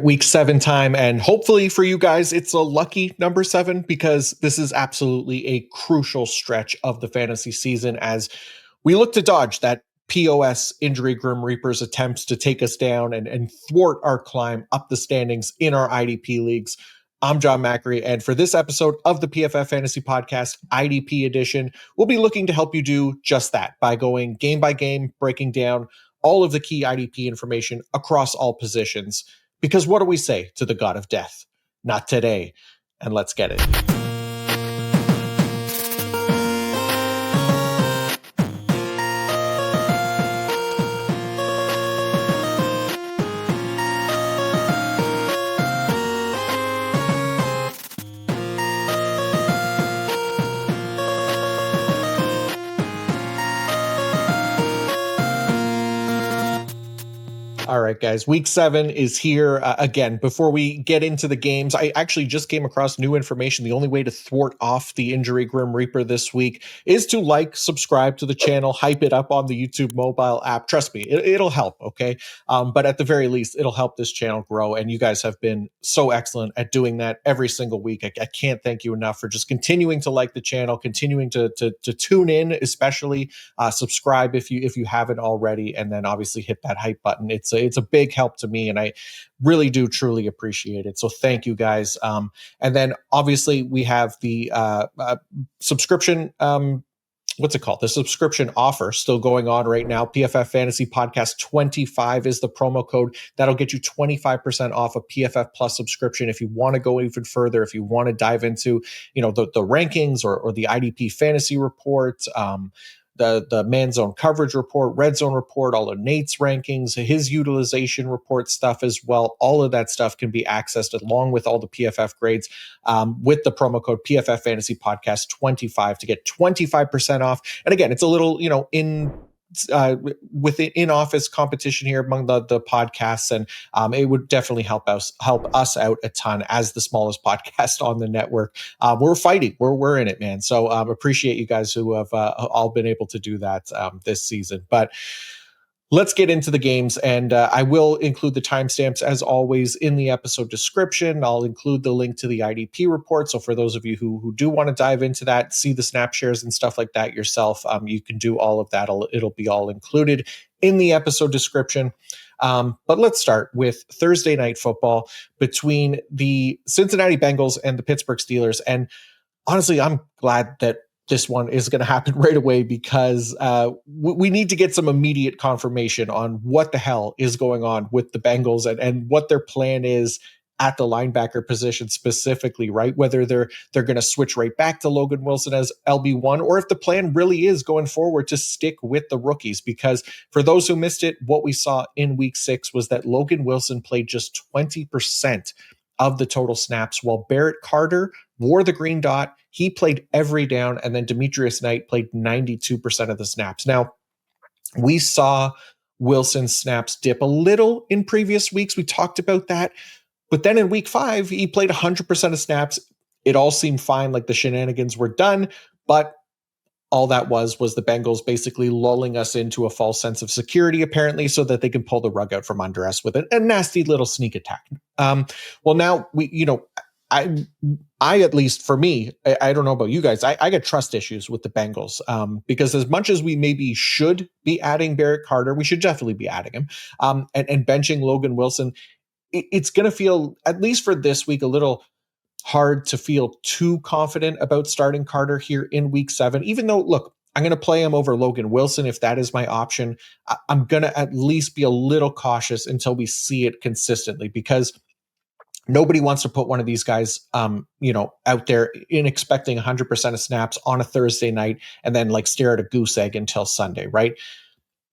week 7 time. And hopefully for you guys, it's a lucky number 7 because this is absolutely a crucial stretch of the fantasy season as we look to dodge that POS injury grim reaper's attempts to take us down and thwart our climb up the standings in our IDP leagues. I'm John Macri, and for this episode of the PFF Fantasy Podcast IDP edition, we'll be looking to help you do just that by going game by game, breaking down all of the key IDP information across all positions. Because what do we say to the god of death? Not today. And let's get it. All right, guys, week 7 is here. Again, before we get into the games, I actually just came across new information. The only way to thwart off the injury grim reaper this week is to subscribe to the channel, hype it up on the YouTube mobile app. Trust me, it'll help, okay? But at the very least, it'll help this channel grow. And you guys have been so excellent at doing that every single week. I can't thank you enough for just continuing to like the channel, continuing to tune in, especially subscribe if you haven't already, and then obviously hit that hype button. It's a big help to me, and I really do truly appreciate it. So thank you guys. And then obviously we have the subscription. What's it called? The subscription offer still going on right now. PFF Fantasy Podcast 25 is the promo code. That'll get you 25% off a PFF Plus subscription. If you want to go even further, if you want to dive into, the rankings or the IDP fantasy report, the man zone coverage report, red zone report, all of Nate's rankings, his utilization report stuff as well. All of that stuff can be accessed along with all the PFF grades with the promo code PFF Fantasy Podcast 25 to get 25% off. And again, it's a little, within in-office competition here among the podcasts, and it would definitely help us out a ton as the smallest podcast on the network. We're fighting, we're in it, man. So appreciate you guys who have all been able to do that this season. But let's get into the games, and I will include the timestamps as always in the episode description. I'll include the link to the IDP report. So for those of you who do want to dive into that, see the snap shares and stuff like that yourself, you can do all of that. It'll be all included in the episode description. But let's start with Thursday night football between the Cincinnati Bengals and the Pittsburgh Steelers. And honestly, I'm glad that this one is going to happen right away because we need to get some immediate confirmation on what the hell is going on with the Bengals and what their plan is at the linebacker position specifically, right? Whether they're going to switch right back to Logan Wilson as LB1, or if the plan really is going forward to stick with the rookies. Because for those who missed it, what we saw in week 6 was that Logan Wilson played just 20% of the total snaps, while Barrett Carter wore the green dot. He played every down, and then Demetrius Knight played 92% of the snaps. Now, we saw Wilson's snaps dip a little in previous weeks. We talked about that. But then in week 5, he played 100% of snaps. It all seemed fine, like the shenanigans were done, but all that was the Bengals basically lulling us into a false sense of security, apparently, so that they can pull the rug out from under us with a nasty little sneak attack. Well, now I at least for me, I don't know about you guys, I got trust issues with the Bengals because as much as we maybe should be adding Barrett Carter, we should definitely be adding him and benching Logan Wilson. It's going to feel, at least for this week, a little hard to feel too confident about starting Carter here in week 7, even though, look, I'm going to play him over Logan Wilson if that is my option. I'm going to at least be a little cautious until we see it consistently, because nobody wants to put one of these guys, out there in expecting 100% of snaps on a Thursday night and then stare at a goose egg until Sunday, right?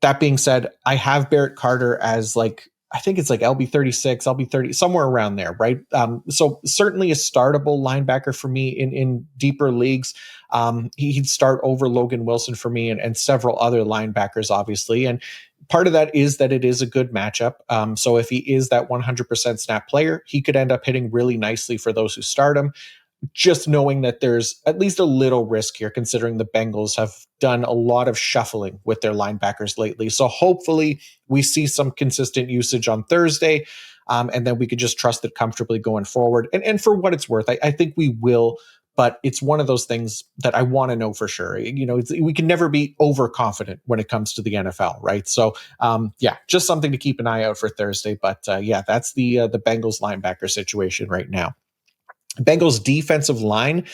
That being said, I have Barrett Carter as I think it's LB 36, LB 30, somewhere around there, right? So certainly a startable linebacker for me in deeper leagues. He'd start over Logan Wilson for me and several other linebackers, obviously. And part of that is that it is a good matchup. So if he is that 100% snap player, he could end up hitting really nicely for those who start him. just knowing that there's at least a little risk here, considering the Bengals have done a lot of shuffling with their linebackers lately. So hopefully we see some consistent usage on Thursday, and then we could just trust it comfortably going forward. And for what it's worth, I think we will. But it's one of those things that I want to know for sure. We can never be overconfident when it comes to the NFL, right? So, yeah, just something to keep an eye out for Thursday. But yeah, that's the Bengals linebacker situation right now. Bengals defensive line.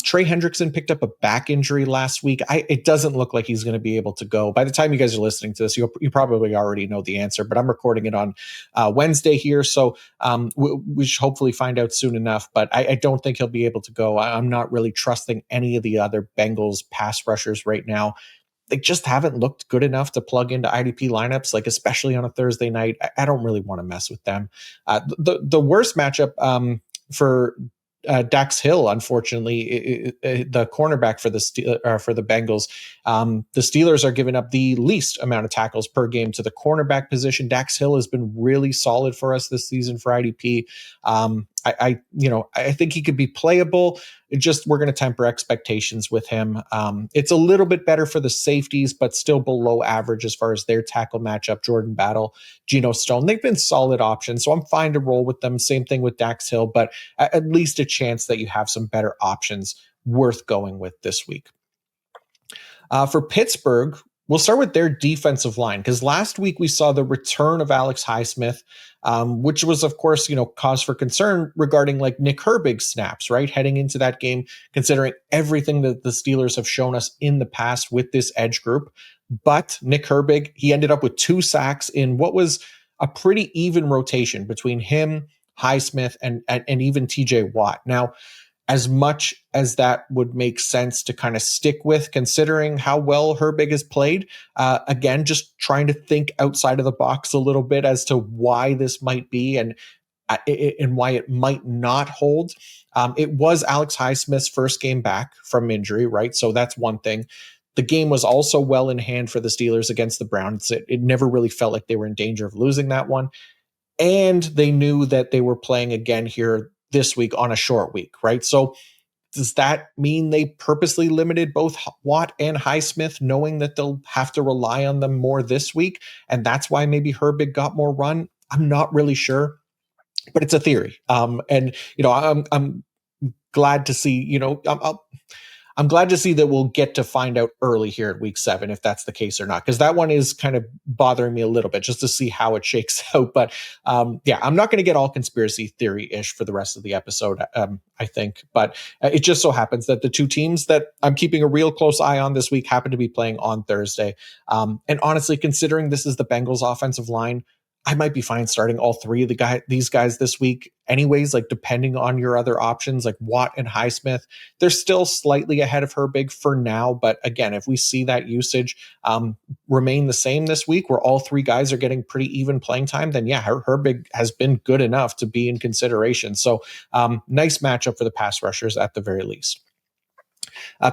Trey Hendrickson picked up a back injury last week. It doesn't look like he's going to be able to go. By the time you guys are listening to this, you probably already know the answer, but I'm recording it on Wednesday here. So we should hopefully find out soon enough, but I don't think he'll be able to go. I'm not really trusting any of the other Bengals pass rushers right now. They just haven't looked good enough to plug into IDP lineups, like especially on a Thursday night. I don't really want to mess with them. The worst matchup for Dax Hill, unfortunately, the cornerback for the Bengals. The Steelers are giving up the least amount of tackles per game to the cornerback position. Dax Hill has been really solid for us this season for IDP. I think he could be playable. We're going to temper expectations with him. It's a little bit better for the safeties, but still below average as far as their tackle matchup. Jordan Battle, Geno Stone, they've been solid options, so I'm fine to roll with them. Same thing with Dax Hill, but at least a chance that you have some better options worth going with this week. For Pittsburgh, we'll start with their defensive line, because last week we saw the return of Alex Highsmith, which was, of course, cause for concern regarding like Nick Herbig's snaps, right? Heading into that game, considering everything that the Steelers have shown us in the past with this edge group. But Nick Herbig, he ended up with 2 sacks in what was a pretty even rotation between him, Highsmith, and even TJ Watt. Now, as much as that would make sense to kind of stick with, considering how well Herbig has played, again, just trying to think outside of the box a little bit as to why this might be and why it might not hold. It was Alex Highsmith's first game back from injury, right? So that's one thing. The game was also well in hand for the Steelers against the Browns. It never really felt like they were in danger of losing that one. And they knew that they were playing again here this week on a short week, right? So does that mean they purposely limited both Watt and Highsmith, knowing that they'll have to rely on them more this week? And that's why maybe Herbig got more run? I'm not really sure, but it's a theory. I'm glad to see, I'm glad to see that we'll get to find out early here at week 7 if that's the case or not, because that one is kind of bothering me a little bit just to see how it shakes out. But yeah, I'm not going to get all conspiracy theory-ish for the rest of the episode, I think. But it just so happens that the 2 teams that I'm keeping a real close eye on this week happen to be playing on Thursday. And honestly, considering this is the Bengals offensive line, I might be fine starting all 3 of these guys this week anyways, like depending on your other options like Watt and Highsmith. They're still slightly ahead of Herbig for now. But again, if we see that usage remain the same this week where all 3 guys are getting pretty even playing time, then yeah, Herbig has been good enough to be in consideration. So nice matchup for the pass rushers at the very least.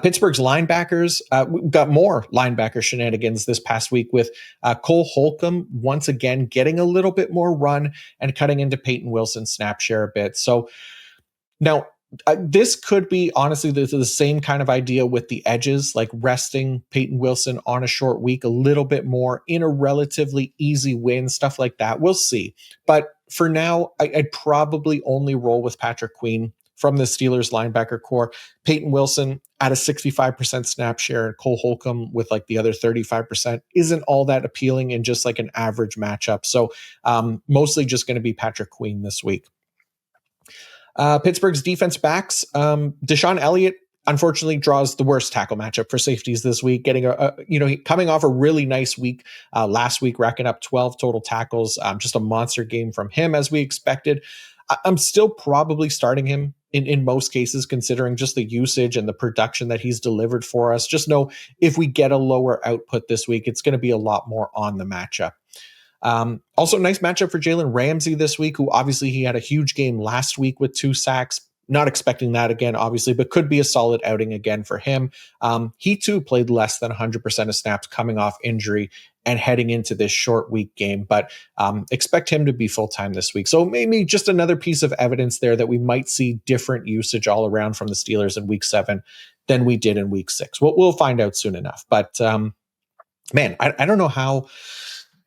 Pittsburgh's linebackers, we've got more linebacker shenanigans this past week with Cole Holcomb once again getting a little bit more run and cutting into Peyton Wilson's snap share a bit. So now this could be honestly the same kind of idea with the edges, like resting Peyton Wilson on a short week a little bit more in a relatively easy win, stuff like that. We'll see. But for now, I'd probably only roll with Patrick Queen from the Steelers linebacker core. Peyton Wilson at a 65% snap share and Cole Holcomb with like the other 35% isn't all that appealing in just like an average matchup. So mostly just going to be Patrick Queen this week. Pittsburgh's defense backs, Deshaun Elliott unfortunately draws the worst tackle matchup for safeties this week, getting coming off a really nice week last week, racking up 12 total tackles, just a monster game from him as we expected. I'm still probably starting him in most cases, considering just the usage and the production that he's delivered for us. Just know if we get a lower output this week, it's going to be a lot more on the matchup. Also, nice matchup for Jalen Ramsey this week, who obviously he had a huge game last week with 2 sacks. Not expecting that again, obviously, but could be a solid outing again for him. He too played less than 100% of snaps coming off injury and heading into this short week game. But expect him to be full-time this week. So maybe just another piece of evidence there that we might see different usage all around from the Steelers in week 7 than we did in week 6. We'll find out soon enough. But man, I don't know how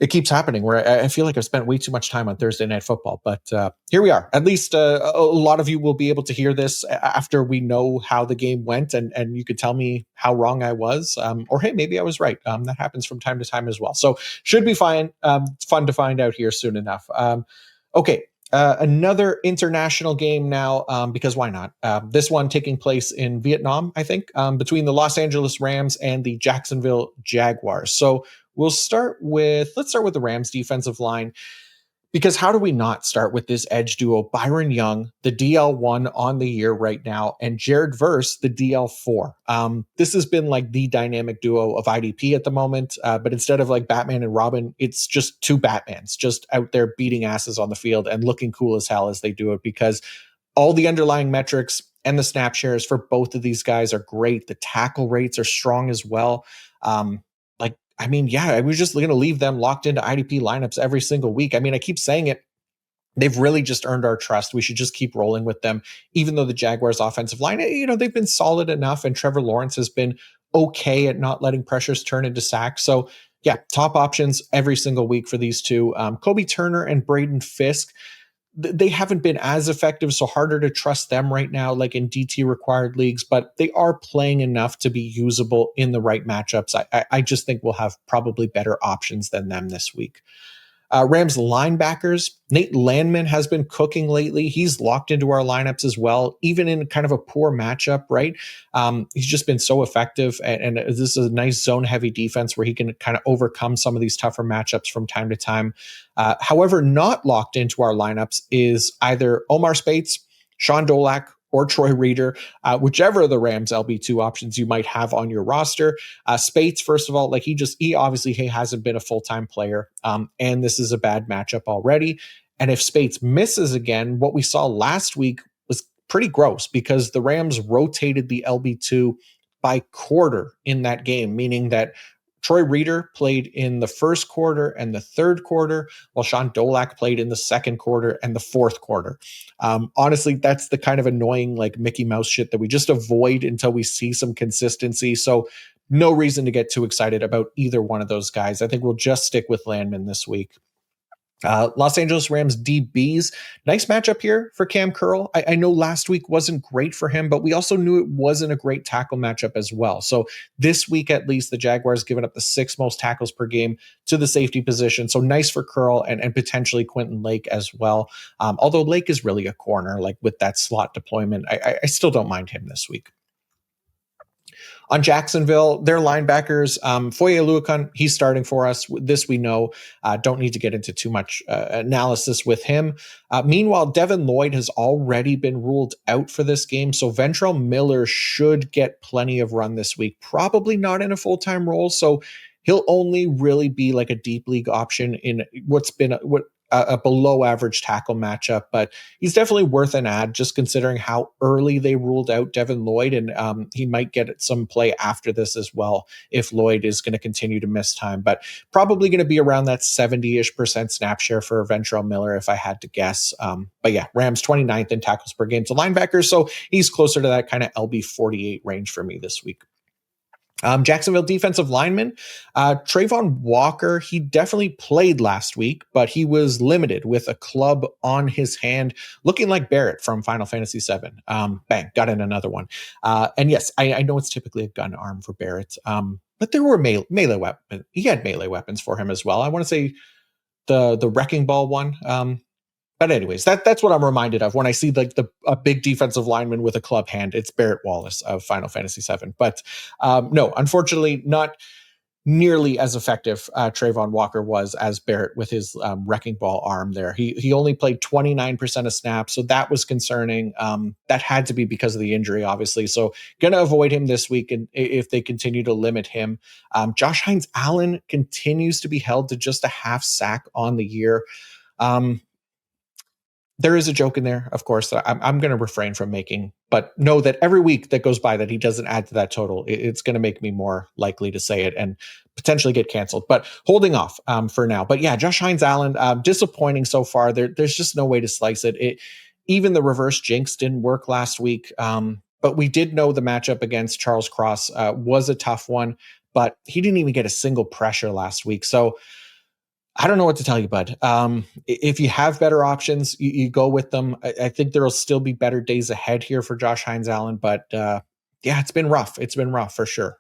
it keeps happening where I feel like I've spent way too much time on Thursday Night Football, but here we are. At least a lot of you will be able to hear this after we know how the game went, and you could tell me how wrong I was, or hey, maybe I was right. That happens from time to time as well. So should be fine. Fun to find out here soon enough. Okay. Another international game now, because why not? This one taking place in Vietnam, I think, between the Los Angeles Rams and the Jacksonville Jaguars. So let's start with the Rams defensive line, because how do we not start with this edge duo, Byron Young, the DL1 on the year right now, and Jared Verse, the DL4. This has been like the dynamic duo of IDP at the moment, but instead of like Batman and Robin, it's just two Batmans just out there beating asses on the field and looking cool as hell as they do it, because all the underlying metrics and the snap shares for both of these guys are great. The tackle rates are strong as well. I was just going to leave them locked into IDP lineups every single week. I mean, I keep saying it. They've really just earned our trust. We should just keep rolling with them, even though the Jaguars offensive line, they've been solid enough, and Trevor Lawrence has been okay at not letting pressures turn into sacks. So yeah, top options every single week for these two. Kobe Turner and Braden Fisk, they haven't been as effective, so harder to trust them right now, like in DT required leagues, but they are playing enough to be usable in the right matchups. I just think we'll have probably better options than them this week. Rams linebackers, Nate Landman has been cooking lately. He's locked into our lineups as well, even in kind of a poor matchup, right? He's just been so effective, and this is a nice zone-heavy defense where he can kind of overcome some of these tougher matchups from time to time. However, not locked into our lineups is either Omar Spates, Sean Dolak, or Troy Reeder, whichever of the Rams LB2 options you might have on your roster. Spates, first of all, he obviously hasn't been a full-time player, and this is a bad matchup already. And if Spates misses again, what we saw last week was pretty gross, because the Rams rotated the LB2 by quarter in that game, meaning that Troy Reeder played in the first quarter and the third quarter, while Sean Dolak played in the second quarter and the fourth quarter. Honestly, that's the kind of annoying like Mickey Mouse shit that we just avoid until we see some consistency. So no reason to get too excited about either one of those guys. I think we'll just stick with Landman this week. Los Angeles Rams DBs, nice matchup here for Cam Curl. I know last week wasn't great for him, but we also knew it wasn't a great tackle matchup as well. So this week, at least, the Jaguars given up the 6th most tackles per game to the safety position. So nice for Curl and potentially Quentin Lake as well. Although Lake is really a corner, like with that slot deployment, I still don't mind him this week. On Jacksonville, their linebackers, Foye Oluokun, he's starting for us. This we know. Don't need to get into too much analysis with him. Meanwhile, Devin Lloyd has already been ruled out for this game, so Ventrell Miller should get plenty of run this week. Probably not in a full-time role, so he'll only really be like a deep league option in what's been a below average tackle matchup, but he's definitely worth an ad, just considering how early they ruled out Devin Lloyd, and he might get some play after this as well if Lloyd is going to continue to miss time, but probably going to be around that 70-ish% snap share for Ventrell Miller if I had to guess. But yeah, Rams 29th in tackles per game to linebackers, so he's closer to that kind of LB 48 range for me this week. Jacksonville defensive lineman, Trayvon Walker, he definitely played last week, but he was limited with a club on his hand, looking like Barrett from Final Fantasy VII. Bang, got in another one. And yes, I know it's typically a gun arm for Barrett, but there were melee weapons. He had melee weapons for him as well. I want to say the Wrecking Ball one. But anyways, that's what I'm reminded of when I see a big defensive lineman with a club hand. It's Barrett Wallace of Final Fantasy VII. But no, unfortunately, not nearly as effective Trayvon Walker was as Barrett with his wrecking ball arm there. He only played 29% of snaps, so that was concerning. That had to be because of the injury, obviously. So going to avoid him this week, and if they continue to limit him. Josh Hines Allen continues to be held to just a half sack on the year. There is a joke in there, of course, that I'm going to refrain from making, but know that every week that goes by that he doesn't add to that total, it's going to make me more likely to say it and potentially get canceled. But holding off for now. But yeah, Josh Hines Allen, disappointing so far. There's just no way to slice it. Even the reverse jinx didn't work last week. But we did know the matchup against Charles Cross was a tough one, but he didn't even get a single pressure last week. So I don't know what to tell you, bud. If you have better options, you go with them. I think there will still be better days ahead here for Josh Hines Allen, but yeah, it's been rough. It's been rough for sure.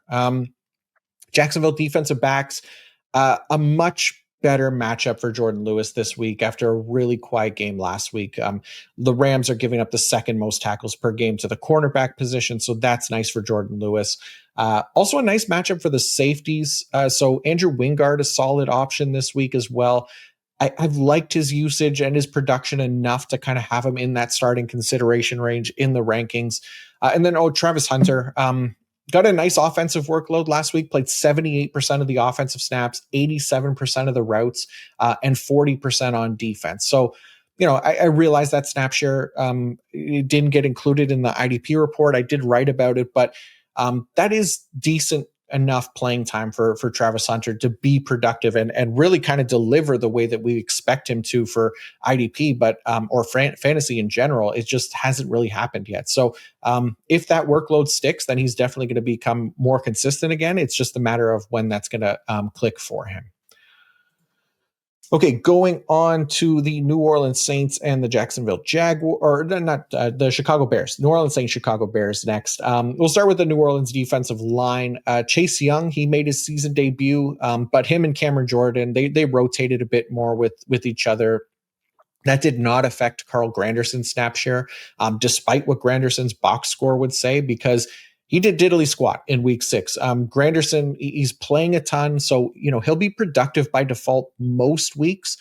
Jacksonville defensive backs, a much better matchup for Jordan Lewis this week after a really quiet game last week. The Rams are giving up the second most tackles per game to the cornerback position, so that's nice for Jordan Lewis. Also a nice matchup for the safeties. So Andrew Wingard, a solid option this week as well. I've liked his usage and his production enough to kind of have him in that starting consideration range in the rankings. And then, Travis Hunter, got a nice offensive workload last week, played 78% of the offensive snaps, 87% of the routes, and 40% on defense. So, I realized that snap share it didn't get included in the IDP report. I did write about it, but that is decent enough playing time for Travis Hunter to be productive and really kind of deliver the way that we expect him to for IDP, but or fantasy in general. It just hasn't really happened yet. So if that workload sticks, then he's definitely going to become more consistent again. It's just a matter of when that's going to click for him. Okay, going on to the New Orleans Saints and the Jacksonville Jaguars, or not the Chicago Bears. New Orleans Saints, Chicago Bears next. We'll start with the New Orleans defensive line. Chase Young, he made his season debut, but him and Cameron Jordan, they rotated a bit more with each other. That did not affect Carl Granderson's snap share, despite what Granderson's box score would say, because he did diddly squat in week 6. Granderson, he's playing a ton, so he'll be productive by default most weeks.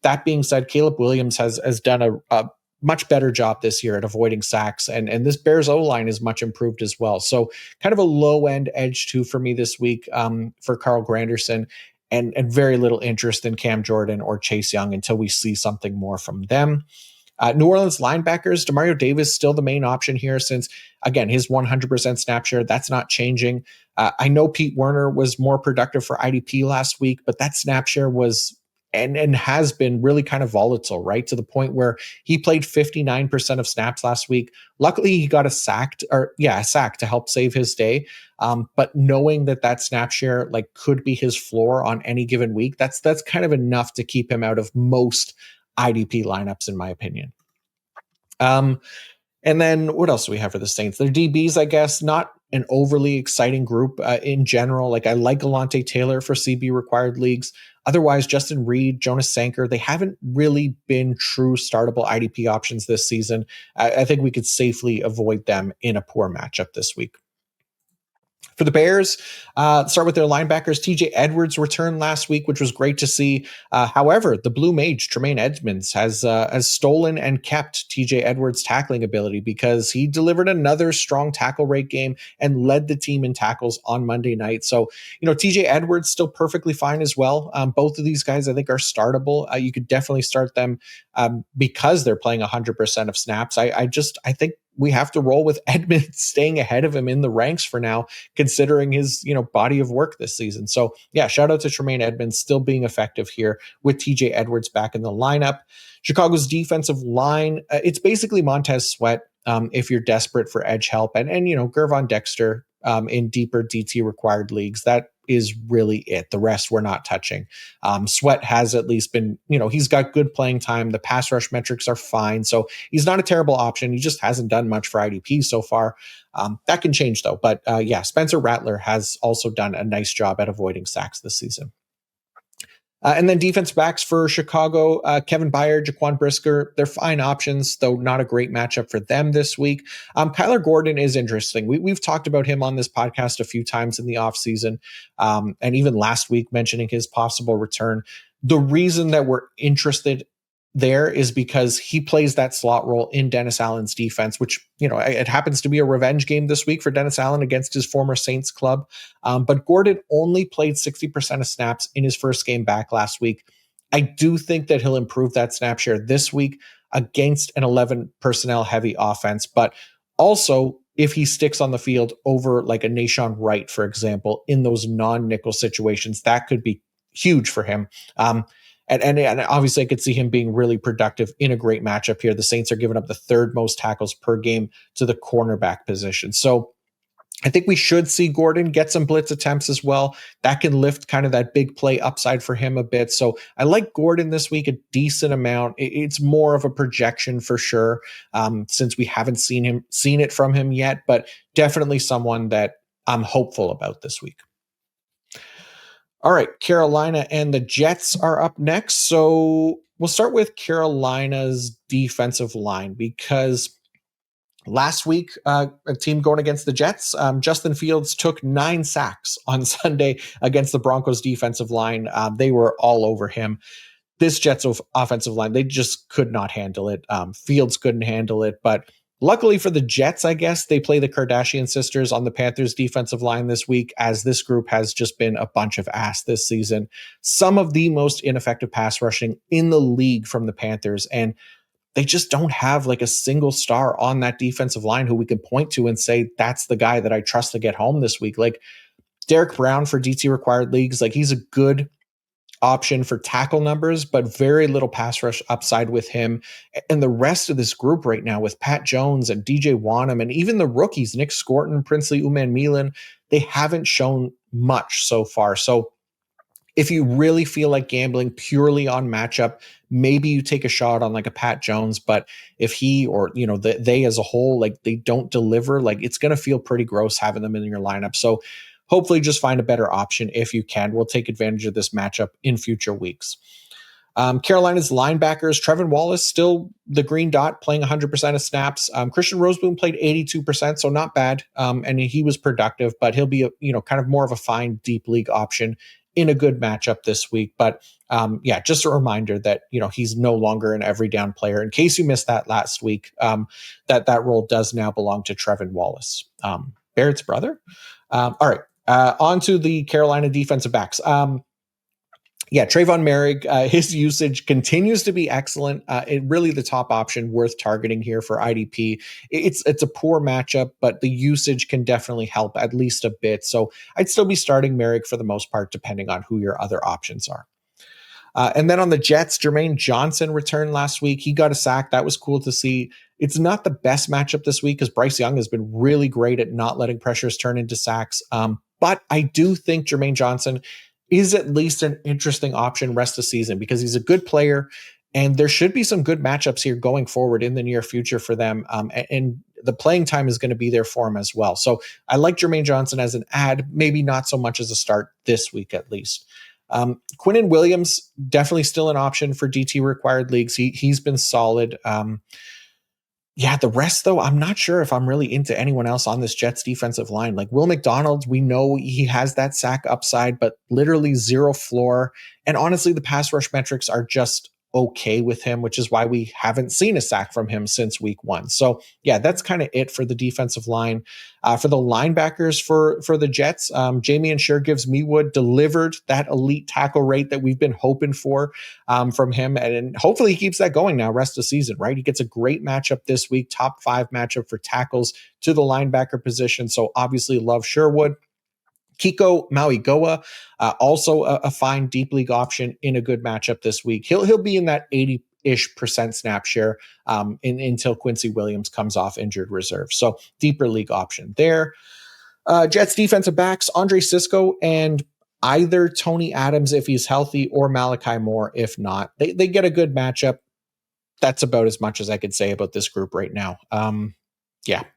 That being said, Caleb Williams has done a much better job this year at avoiding sacks, and this Bears O-line is much improved as well. So kind of a low-end edge too for me this week for Carl Granderson, and very little interest in Cam Jordan or Chase Young until we see something more from them. New Orleans linebackers, Demario Davis still the main option here since, again, his 100% snap share, that's not changing. I know Pete Werner was more productive for IDP last week, but that snap share was and has been really kind of volatile, right? To the point where he played 59% of snaps last week. Luckily, he got a sack to help save his day. But knowing that snap share could be his floor on any given week, that's kind of enough to keep him out of most IDP lineups, in my opinion. And then what else do we have for the Saints? Their DBs, I guess, not an overly exciting group in general. I like Alontae Taylor for CB required leagues. Otherwise, Justin Reed, Jonas Sanker, they haven't really been true startable IDP options this season. I think we could safely avoid them in a poor matchup this week. For the Bears, start with their linebackers. TJ Edwards returned last week, which was great to see. However, the Blue Mage, Tremaine Edmonds, has stolen and kept TJ Edwards' tackling ability because he delivered another strong tackle rate game and led the team in tackles on Monday night. So, TJ Edwards still perfectly fine as well. Both of these guys, I think, are startable. You could definitely start them because they're playing 100% of snaps. I think we have to roll with Edmonds staying ahead of him in the ranks for now, considering his, body of work this season. So yeah, shout out to Tremaine Edmonds still being effective here with TJ Edwards back in the lineup. Chicago's defensive line, it's basically Montez Sweat if you're desperate for edge help, and Gervon Dexter in deeper DT required leagues. That is really it. The rest we're not touching. Sweat has at least been, he's got good playing time. The pass rush metrics are fine. So he's not a terrible option. He just hasn't done much for IDP so far. That can change though. But Spencer Rattler has also done a nice job at avoiding sacks this season. And then defense backs for Chicago, Kevin Byard, Jaquan Brisker, they're fine options, though not a great matchup for them this week. Kyler Gordon is interesting. We've talked about him on this podcast a few times in the offseason, and even last week mentioning his possible return. The reason that we're interested there is because he plays that slot role in Dennis Allen's defense, which, it happens to be a revenge game this week for Dennis Allen against his former Saints club. But Gordon only played 60% of snaps in his first game back last week. I do think that he'll improve that snap share this week. against an 11 personnel heavy offense. But also, if he sticks on the field over like a Nahshon Wright, for example, in those non-nickel situations, that could be huge for him. And obviously, I could see him being really productive in a great matchup here. The Saints are giving up the third most tackles per game to the cornerback position. So I think we should see Gordon get some blitz attempts as well. That can lift kind of that big play upside for him a bit. So I like Gordon this week a decent amount. It's more of a projection for sure, since we haven't seen it from him yet, but definitely someone that I'm hopeful about this week. All right, Carolina and the Jets are up next. So we'll start with Carolina's defensive line because last week, a team going against the Jets, Justin Fields took 9 sacks on Sunday against the Broncos defensive line. They were all over him. This Jets offensive line, they just could not handle it. Fields couldn't handle it, but luckily for the Jets, I guess, they play the Kardashian sisters on the Panthers defensive line this week, as this group has just been a bunch of ass this season. Some of the most ineffective pass rushing in the league from the Panthers, and they just don't have like a single star on that defensive line who we can point to and say, that's the guy that I trust to get home this week. Like Derek Brown for DT required leagues, like he's a good option for tackle numbers, but very little pass rush upside with him. And the rest of this group right now with Pat Jones and DJ Wanham and even the rookies, Nick Scorton, Princely Uman-Milan, they haven't shown much so far. So if you really feel like gambling purely on matchup, maybe you take a shot on like a Pat Jones, but if he or, they as a whole, like they don't deliver, like it's going to feel pretty gross having them in your lineup. So hopefully just find a better option if you can. We'll take advantage of this matchup in future weeks. Carolina's linebackers, Trevin Wallace, still the green dot, playing 100% of snaps. Christian Roseboom played 82%, so not bad. And he was productive, but he'll be kind of more of a fine deep league option in a good matchup this week. But just a reminder that, he's no longer an every down player. In case you missed that last week, that role does now belong to Trevin Wallace, Barrett's brother. All right. On to the Carolina defensive backs. Trayvon Merrick, his usage continues to be excellent. Really the top option worth targeting here for IDP. It's a poor matchup, but the usage can definitely help at least a bit. So I'd still be starting Merrick for the most part, depending on who your other options are. And then on the Jets, Jermaine Johnson returned last week. He got a sack. That was cool to see. It's not the best matchup this week because Bryce Young has been really great at not letting pressures turn into sacks. But I do think Jermaine Johnson is at least an interesting option rest of season because he's a good player and there should be some good matchups here going forward in the near future for them. And the playing time is going to be there for him as well. So I like Jermaine Johnson as an ad, maybe not so much as a start this week at least. Quinnen Williams, definitely still an option for DT required leagues. He's been solid. The rest, though, I'm not sure if I'm really into anyone else on this Jets defensive line. Like Will McDonald, we know he has that sack upside, but literally zero floor. And honestly, the pass rush metrics are just okay with him, which is why we haven't seen a sack from him since week 1. So that's kind of it for the defensive line. For the linebackers for the Jets, Jamie and Shergives-Mewood delivered that elite tackle rate that we've been hoping for from him. And hopefully he keeps that going now rest of the season, right? He gets a great matchup this week, top 5 matchup for tackles to the linebacker position. So obviously love Sherwood. Kiko Mauigoa, also a fine deep league option in a good matchup this week. He'll be in that 80-ish% snap share until Quincy Williams comes off injured reserve. So deeper league option there. Jets defensive backs, Andre Sisco and either Tony Adams if he's healthy or Malachi Moore if not. They get a good matchup. That's about as much as I could say about this group right now.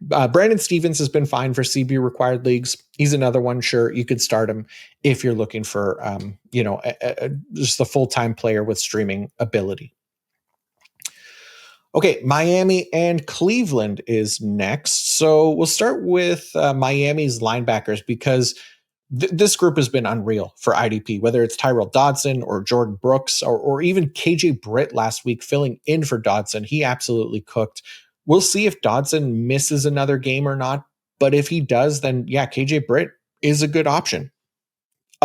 Brandon Stevens has been fine for CB required leagues. He's another one. Sure, you could start him if you're looking for, just a full-time player with streaming ability. Okay, Miami and Cleveland is next. So we'll start with Miami's linebackers because this group has been unreal for IDP, whether it's Tyrell Dodson or Jordan Brooks or even KJ Britt last week filling in for Dodson. He absolutely cooked. We'll see if Dodson misses another game or not. But if he does, then KJ Britt is a good option.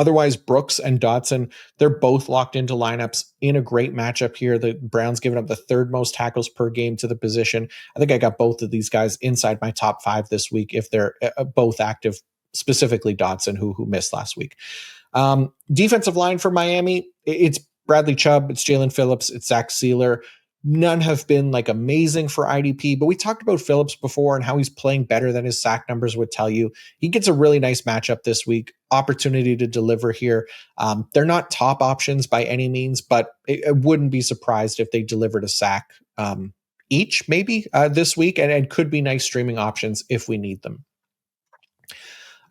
Otherwise, Brooks and Dotson, they're both locked into lineups in a great matchup here. The Browns giving up the third most tackles per game to the position. I think I got both of these guys inside my top 5 this week if they're both active, specifically Dotson, who missed last week. Defensive line for Miami, it's Bradley Chubb, it's Jalen Phillips, it's Zach Sealer. None have been like amazing for IDP, but we talked about Phillips before and how he's playing better than his sack numbers would tell you. He gets a really nice matchup this week, opportunity to deliver here. They're not top options by any means, but I wouldn't be surprised if they delivered a sack each maybe this week, and could be nice streaming options if we need them.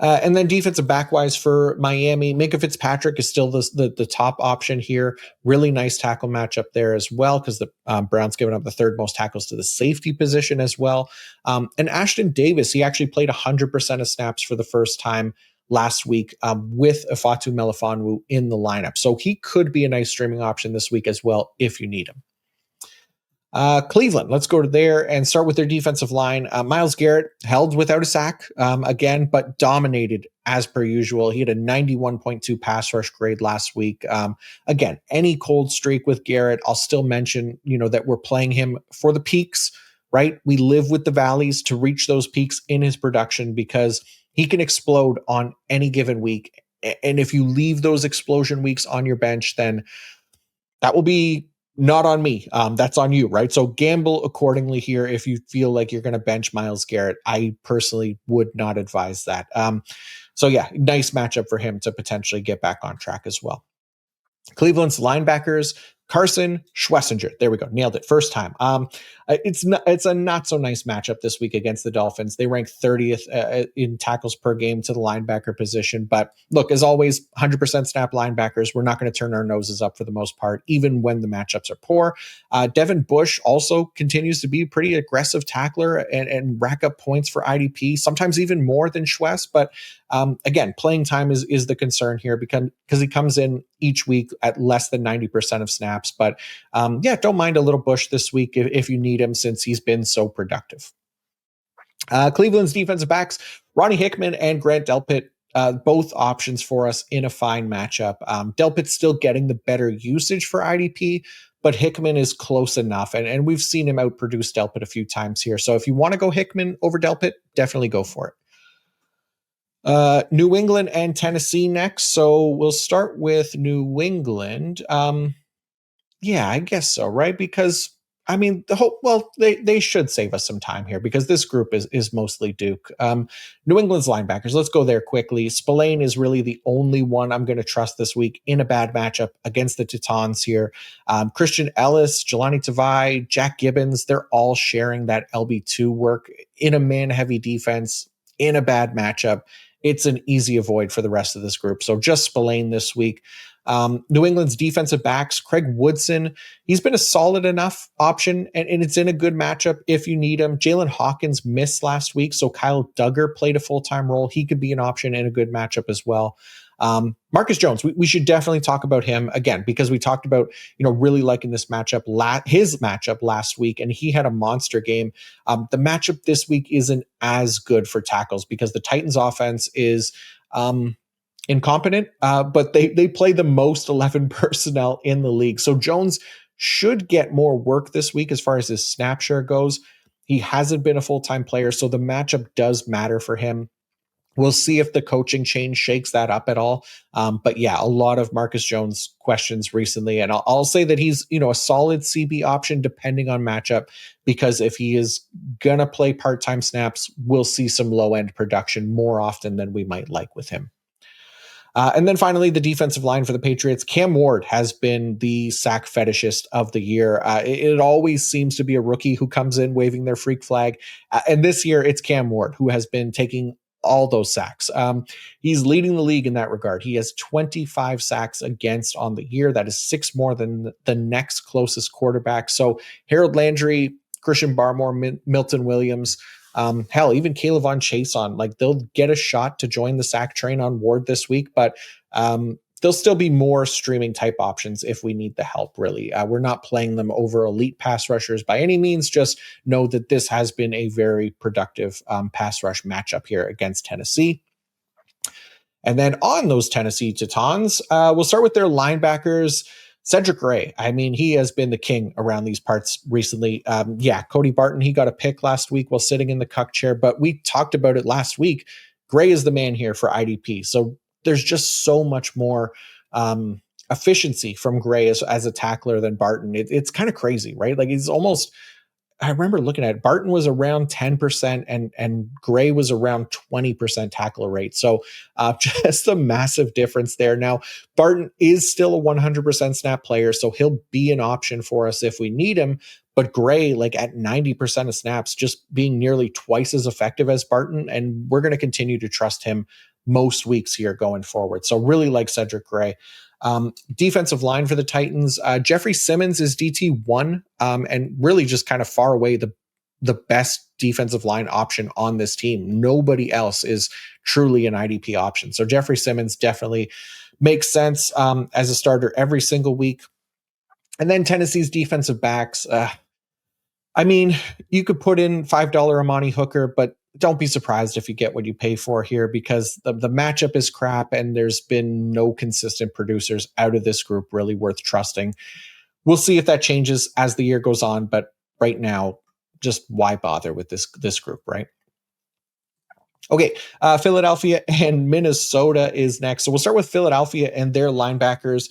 And then defensive back-wise for Miami, Minkah Fitzpatrick is still the top option here. Really nice tackle matchup there as well, because the Browns giving up the third most tackles to the safety position as well. And Ashton Davis, he actually played 100% of snaps for the first time last week with Ifeatu Melifonwu in the lineup. So he could be a nice streaming option this week as well if you need him. Cleveland, let's go to there and start with their defensive line. Myles Garrett held without a sack again, but dominated as per usual. He had a 91.2 pass rush grade last week. Again, any cold streak with Garrett, I'll still mention, that we're playing him for the peaks, right? We live with the valleys to reach those peaks in his production, because he can explode on any given week. And if you leave those explosion weeks on your bench, then that will be not on me. That's on you, right? So gamble accordingly here. If you feel like you're going to bench Myles Garrett, I personally would not advise that. So yeah, nice matchup for him to potentially get back on track as well. Cleveland's linebackers, Carson Schwessinger. There we go. Nailed it. First time. It's a not so nice matchup this week against the Dolphins. They rank 30th in tackles per game to the linebacker position. But look, as always, 100% snap linebackers. We're not going to turn our noses up for the most part, even when the matchups are poor. Devin Bush also continues to be a pretty aggressive tackler and rack up points for IDP, sometimes even more than Schwess. But again, playing time is the concern here, because he comes in each week at less than 90% of snaps. But don't mind a little Bush this week if you need him, since he's been so productive. Cleveland's defensive backs, Ronnie Hickman and Grant Delpit, both options for us in a fine matchup. Delpit's still getting the better usage for IDP, but Hickman is close enough, and we've seen him outproduce Delpit a few times here. So if you want to go Hickman over Delpit, definitely go for it. New England and Tennessee next. So we'll start with New England. Yeah, I guess so, right? Because they should save us some time here, because this group is mostly Duke. New England's linebackers, let's go there quickly. Spillane is really the only one I'm going to trust this week in a bad matchup against the Titans here. Christian Ellis, Jelani Tavai, Jack Gibbons, they're all sharing that LB2 work in a man-heavy defense in a bad matchup. It's an easy avoid for the rest of this group. So just Spillane this week. New England's defensive backs, Craig Woodson, he's been a solid enough option, and it's in a good matchup if you need him. Jalen Hawkins missed last week, so Kyle Duggar played a full-time role. He could be an option in a good matchup as well. Marcus Jones, we should definitely talk about him again, because we talked about, really liking this matchup, his matchup last week, and he had a monster game. The matchup this week isn't as good for tackles, because the Titans offense is, incompetent, but they play the most 11 personnel in the league. So Jones should get more work this week as far as his snap share goes. He hasn't been a full-time player, so the matchup does matter for him. We'll see if the coaching change shakes that up at all. But yeah, a lot of Marcus Jones questions recently. And I'll say that he's, a solid CB option depending on matchup, because if he is going to play part-time snaps, we'll see some low-end production more often than we might like with him. And then finally, the defensive line for the Patriots. Cam Ward has been the sack fetishist of the year. It always seems to be a rookie who comes in waving their freak flag. And this year, it's Cam Ward who has been taking all those sacks. He's leading the league in that regard. He has 25 sacks against on the year. That is 6 more than the next closest quarterback. So Harold Landry, Christian Barmore, Milton Williams, hell, even Caleb Von Chason, they'll get a shot to join the sack train on Ward this week, but there'll still be more streaming type options if we need the help, really. We're not playing them over elite pass rushers by any means. Just know that this has been a very productive pass rush matchup here against Tennessee. And then on those Tennessee Titans, we'll start with their linebackers. Cedric Gray, I mean, he has been the king around these parts recently. Cody Barton, he got a pick last week while sitting in the cuck chair, but we talked about it last week. Gray is the man here for IDP. So there's just so much more efficiency from Gray as a tackler than Barton. It's kind of crazy, right? Like he's almost, I remember looking at it, Barton was around 10% and Gray was around 20% tackle rate. So just a massive difference there. Now, Barton is still a 100% snap player, so he'll be an option for us if we need him. But Gray, like at 90% of snaps, just being nearly twice as effective as Barton. And we're going to continue to trust him most weeks here going forward. So really like Cedric Gray. Defensive line for the Titans, Jeffrey Simmons is DT1, and really just kind of far away the best defensive line option on this team. Nobody else is truly an IDP option. So Jeffrey Simmons definitely makes sense as a starter every single week. And then Tennessee's defensive backs. I mean, you could put in $5 Amani Hooker, but don't be surprised if you get what you pay for here because the matchup is crap and there's been no consistent producers out of this group really worth trusting. We'll see if that changes as the year goes on, but right now, just why bother with this group, right? Okay, Philadelphia and Minnesota is next. So we'll start with Philadelphia and their linebackers.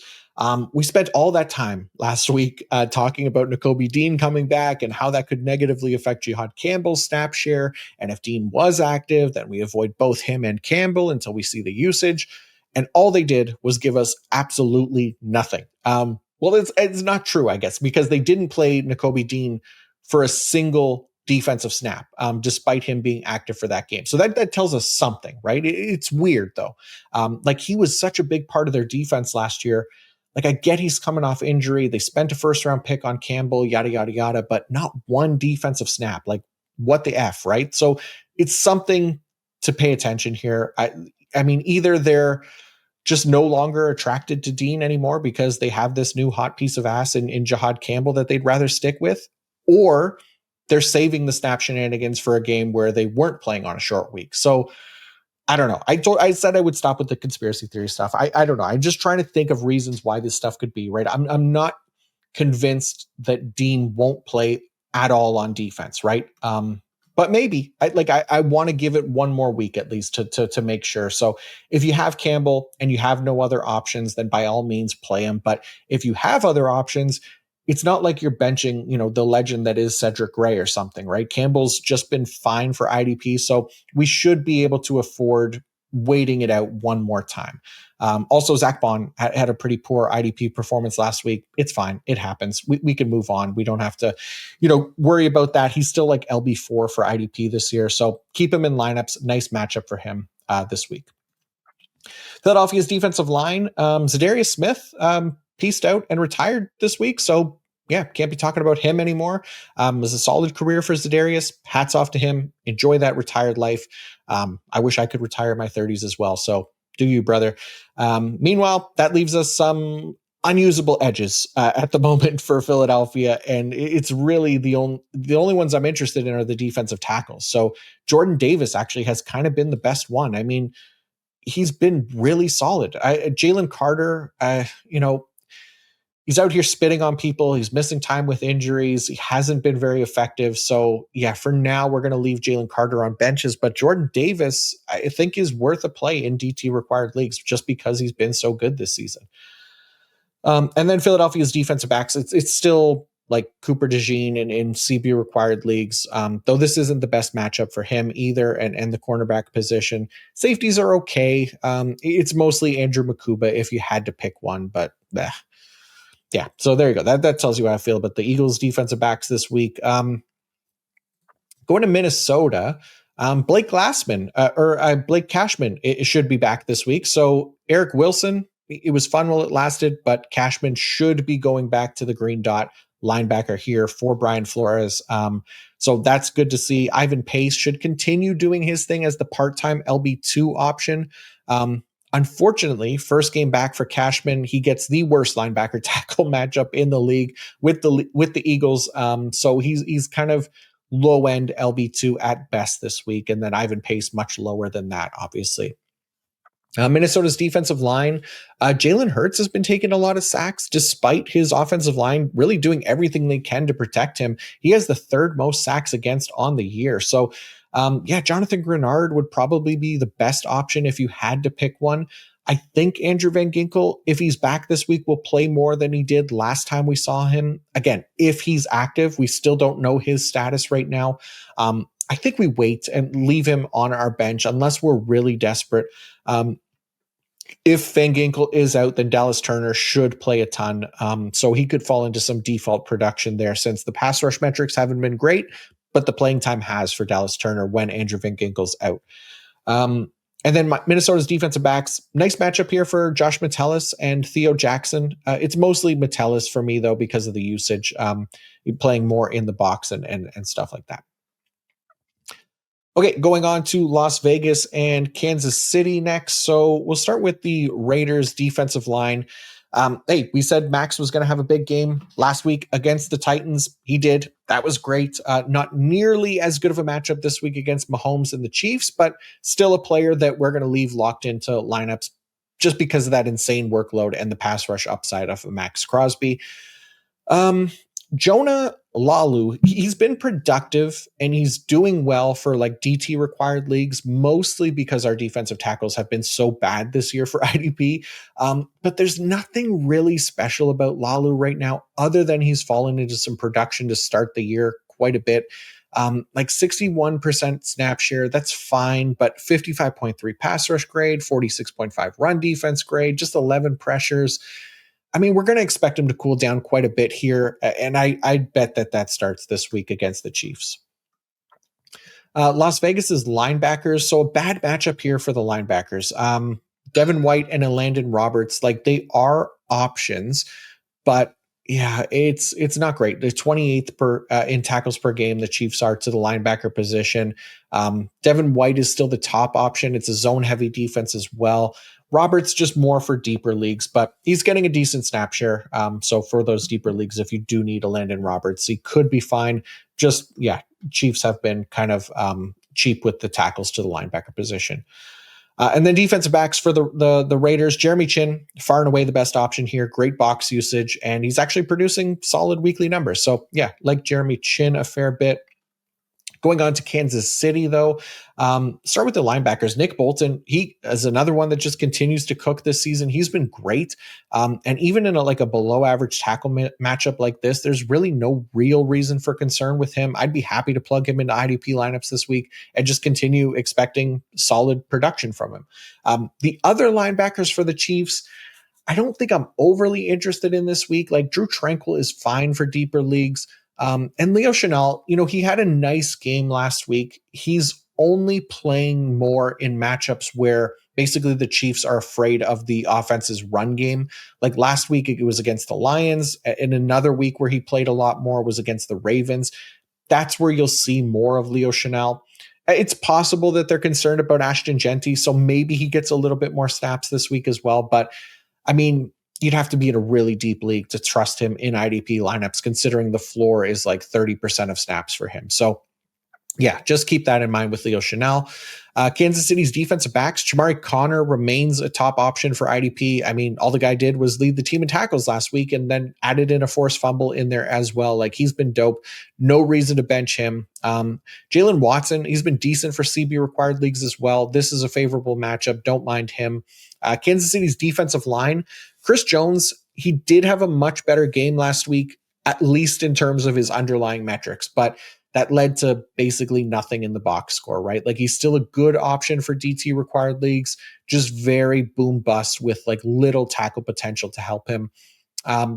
We spent all that time last week talking about Nakobe Dean coming back and how that could negatively affect Jihad Campbell's snap share. And if Dean was active, then we avoid both him and Campbell until we see the usage. And all they did was give us absolutely nothing. Well, it's not true, I guess, because they didn't play Nakobe Dean for a single defensive snap, despite him being active for that game. So that tells us something, right? It's weird, though. Like he was such a big part of their defense last year. Like I get he's coming off injury. They spent a first round pick on Campbell, yada, yada, yada, but not one defensive snap. Like what the F, right? So it's something to pay attention here. I mean, either they're just no longer attracted to Dean anymore because they have this new hot piece of ass in Jihad Campbell that they'd rather stick with, or they're saving the snap shenanigans for a game where they weren't playing on a short week. So I don't know. I said I would stop with the conspiracy theory stuff. I don't know. I'm just trying to think of reasons why this stuff could be, right? I'm not convinced that Dean won't play at all on defense, right? But maybe I want to give it one more week at least to make sure. So if you have Campbell and you have no other options, then by all means play him. But if you have other options, it's not like you're benching, the legend that is Cedric Gray or something, right? Campbell's just been fine for IDP, so we should be able to afford waiting it out one more time. Also, Zach Bond had a pretty poor IDP performance last week. It's fine. It happens. We can move on. We don't have to, worry about that. He's still like LB4 for IDP this year, so keep him in lineups. Nice matchup for him this week. Philadelphia's defensive line, Zadarius Smith, pieced out and retired this week. So yeah, can't be talking about him anymore. It was a solid career for Zadarius. Hats off to him. Enjoy that retired life. I wish I could retire in my 30s as well. So do you, brother. Meanwhile, that leaves us some unusable edges at the moment for Philadelphia. And it's really the only ones I'm interested in are the defensive tackles. So Jordan Davis actually has kind of been the best one. I mean, he's been really solid. Jalen Carter, he's out here spitting on people. He's missing time with injuries. He hasn't been very effective. So yeah, for now, we're going to leave Jalen Carter on benches, but Jordan Davis, I think is worth a play in DT required leagues just because he's been so good this season. And then Philadelphia's defensive backs, it's still like Cooper DeJean in CB required leagues, though this isn't the best matchup for him either, and the cornerback position. Safeties are okay. It's mostly Andrew Makuba if you had to pick one, but yeah, so there you go. That tells you how I feel about the Eagles defensive backs this week. Going to Minnesota, Blake Cashman, it should be back this week. So Eric Wilson, it was fun while it lasted, but Cashman should be going back to the green dot linebacker here for Brian Flores. So that's good to see. Ivan Pace should continue doing his thing as the part-time LB2 option. Unfortunately, first game back for Cashman, he gets the worst linebacker tackle matchup in the league with the Eagles. So he's kind of low end LB2 at best this week, and then Ivan Pace much lower than that, obviously. Minnesota's defensive line, Jalen Hurts has been taking a lot of sacks despite his offensive line really doing everything they can to protect him. He has the third most sacks against on the year. So, yeah, Jonathan Grenard would probably be the best option if you had to pick one. I think Andrew Van Ginkel, if he's back this week, will play more than he did last time we saw him. Again, if he's active, we still don't know his status right now. I think we wait and leave him on our bench unless we're really desperate. If Van Ginkel is out, then Dallas Turner should play a ton. So he could fall into some default production there since the pass rush metrics haven't been great, but the playing time has for Dallas Turner when Andrew Van Ginkel's out. And then Minnesota's defensive backs, nice matchup here for Josh Metellus and Theo Jackson. It's mostly Metellus for me, though, because of the usage, playing more in the box and stuff like that. Okay, going on to Las Vegas and Kansas City next. So we'll start with the Raiders defensive line. Hey, we said Max was going to have a big game last week against the Titans. He did. That was great. Not nearly as good of a matchup this week against Mahomes and the Chiefs, but still a player that we're going to leave locked into lineups just because of that insane workload and the pass rush upside of Max Crosby. Jonah Lalu, he's been productive and he's doing well for like DT required leagues, mostly because our defensive tackles have been so bad this year for IDP. But there's nothing really special about Lalu right now, other than he's fallen into some production to start the year quite a bit. Like 61% snap share, that's fine, but 55.3 pass rush grade, 46.5 run defense grade, just 11 pressures. I mean, we're going to expect him to cool down quite a bit here, and I bet that starts this week against the Chiefs. Las Vegas's linebackers, so a bad matchup here for the linebackers. Devin White and Landon Roberts, like they are options, but yeah, it's not great. The 28th in tackles per game the Chiefs are to the linebacker position. Devin White is still the top option. It's a zone heavy defense as well. Roberts just more for deeper leagues, but he's getting a decent snap share. So for those deeper leagues, if you do need a Landon Roberts, he could be fine. Just, yeah, Chiefs have been kind of cheap with the tackles to the linebacker position. And then defensive backs for the Raiders, Jeremy Chin, far and away the best option here. Great box usage, and he's actually producing solid weekly numbers. So yeah, like Jeremy Chin a fair bit. Going on to Kansas City, though, start with the linebackers. Nick Bolton, he is another one that just continues to cook this season. He's been great. And even in a below average tackle matchup like this, there's really no real reason for concern with him. I'd be happy to plug him into IDP lineups this week and just continue expecting solid production from him. The other linebackers for the Chiefs, I don't think I'm overly interested in this week. Like Drew Tranquil is fine for deeper leagues. And Leo Chenal, he had a nice game last week. He's only playing more in matchups where basically the Chiefs are afraid of the offense's run game. Like last week, it was against the Lions. In another week where he played a lot more was against the Ravens. That's where you'll see more of Leo Chenal. It's possible that they're concerned about Ashton Genty, so maybe he gets a little bit more snaps this week as well. But I mean, you'd have to be in a really deep league to trust him in IDP lineups, considering the floor is like 30% of snaps for him. So yeah, just keep that in mind with Leo Chenal. Kansas City's defensive backs, Chamari Connor remains a top option for IDP. I mean, all the guy did was lead the team in tackles last week and then added in a forced fumble in there as well. Like he's been dope. No reason to bench him. Jalen Watson, he's been decent for CB required leagues as well. This is a favorable matchup. Don't mind him. Kansas City's defensive line, Chris Jones, he did have a much better game last week, at least in terms of his underlying metrics, but that led to basically nothing in the box score, right? Like he's still a good option for DT required leagues, just very boom bust with like little tackle potential to help him.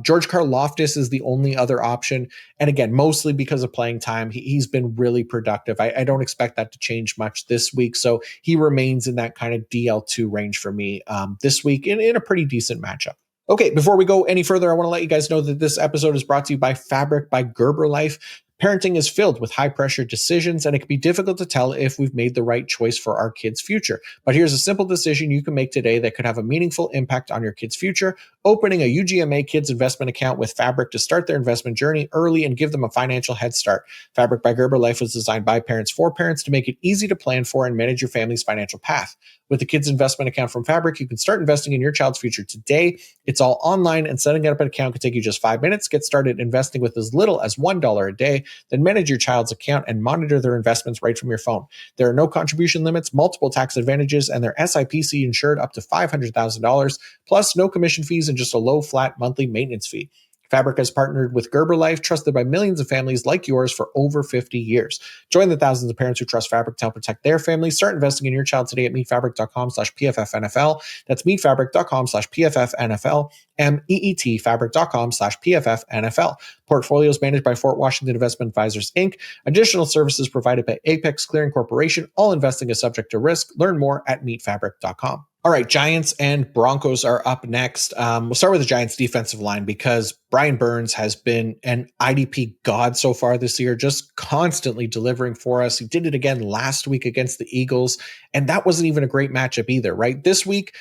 George Karlaftis is the only other option. And again, mostly because of playing time, he's been really productive. I don't expect that to change much this week. So he remains in that kind of DL2 range for me this week in a pretty decent matchup. Okay, before we go any further, I want to let you guys know that this episode is brought to you by Fabric by Gerber Life. Parenting is filled with high-pressure decisions, and it can be difficult to tell if we've made the right choice for our kids' future. But here's a simple decision you can make today that could have a meaningful impact on your kids' future. opening a UGMA Kids investment account with Fabric to start their investment journey early and give them a financial head start. Fabric by Gerber Life was designed by parents for parents to make it easy to plan for and manage your family's financial path. With the Kids investment account from Fabric, you can start investing in your child's future today. It's all online, and setting up an account can take you just 5 minutes. Get started investing with as little as $1 a day, then manage your child's account and monitor their investments right from your phone. There are no contribution limits, multiple tax advantages, and they're SIPC insured up to $500,000, plus no commission fees and just a low flat monthly maintenance fee. Fabric has partnered with Gerber Life, trusted by millions of families like yours for over 50 years. Join the thousands of parents who trust Fabric to help protect their families. Start investing in your child today at meetfabric.com/PFFNFL. That's meetfabric.com/PFFNFL. meetfabric.com/PFFNFL. Portfolios managed by Fort Washington Investment Advisors, Inc. Additional services provided by Apex Clearing Corporation. All investing is subject to risk. Learn more at meetfabric.com. All right, Giants and Broncos are up next. We'll start with the Giants defensive line because Brian Burns has been an IDP god so far this year, just constantly delivering for us. He did it again last week against the Eagles, and that wasn't even a great matchup either, right? This week,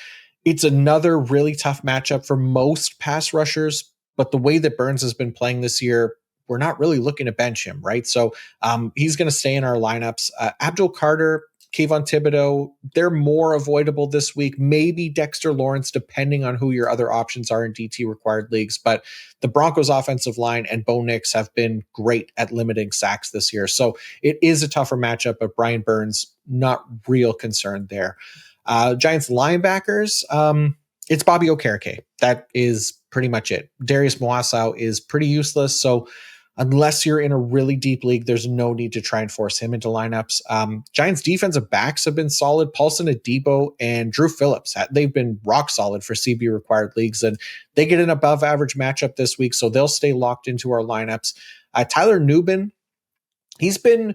it's another really tough matchup for most pass rushers, but the way that Burns has been playing this year, we're not really looking to bench him, right? So he's going to stay in our lineups. Abdul Carter, Kayvon Thibodeau, they're more avoidable this week. Maybe Dexter Lawrence, depending on who your other options are in DT required leagues. But the Broncos offensive line and Bo Nix have been great at limiting sacks this year. So it is a tougher matchup, but Brian Burns, not real concerned there. Giants linebackers, it's Bobby Okereke. That is pretty much it. Darius Moasau is pretty useless. So unless you're in a really deep league, there's no need to try and force him into lineups. Giants defensive backs have been solid. Paulson Adebo and Drew Phillips, they've been rock solid for CB required leagues, and they get an above average matchup this week, so they'll stay locked into our lineups. Tyler Nubin, he's been,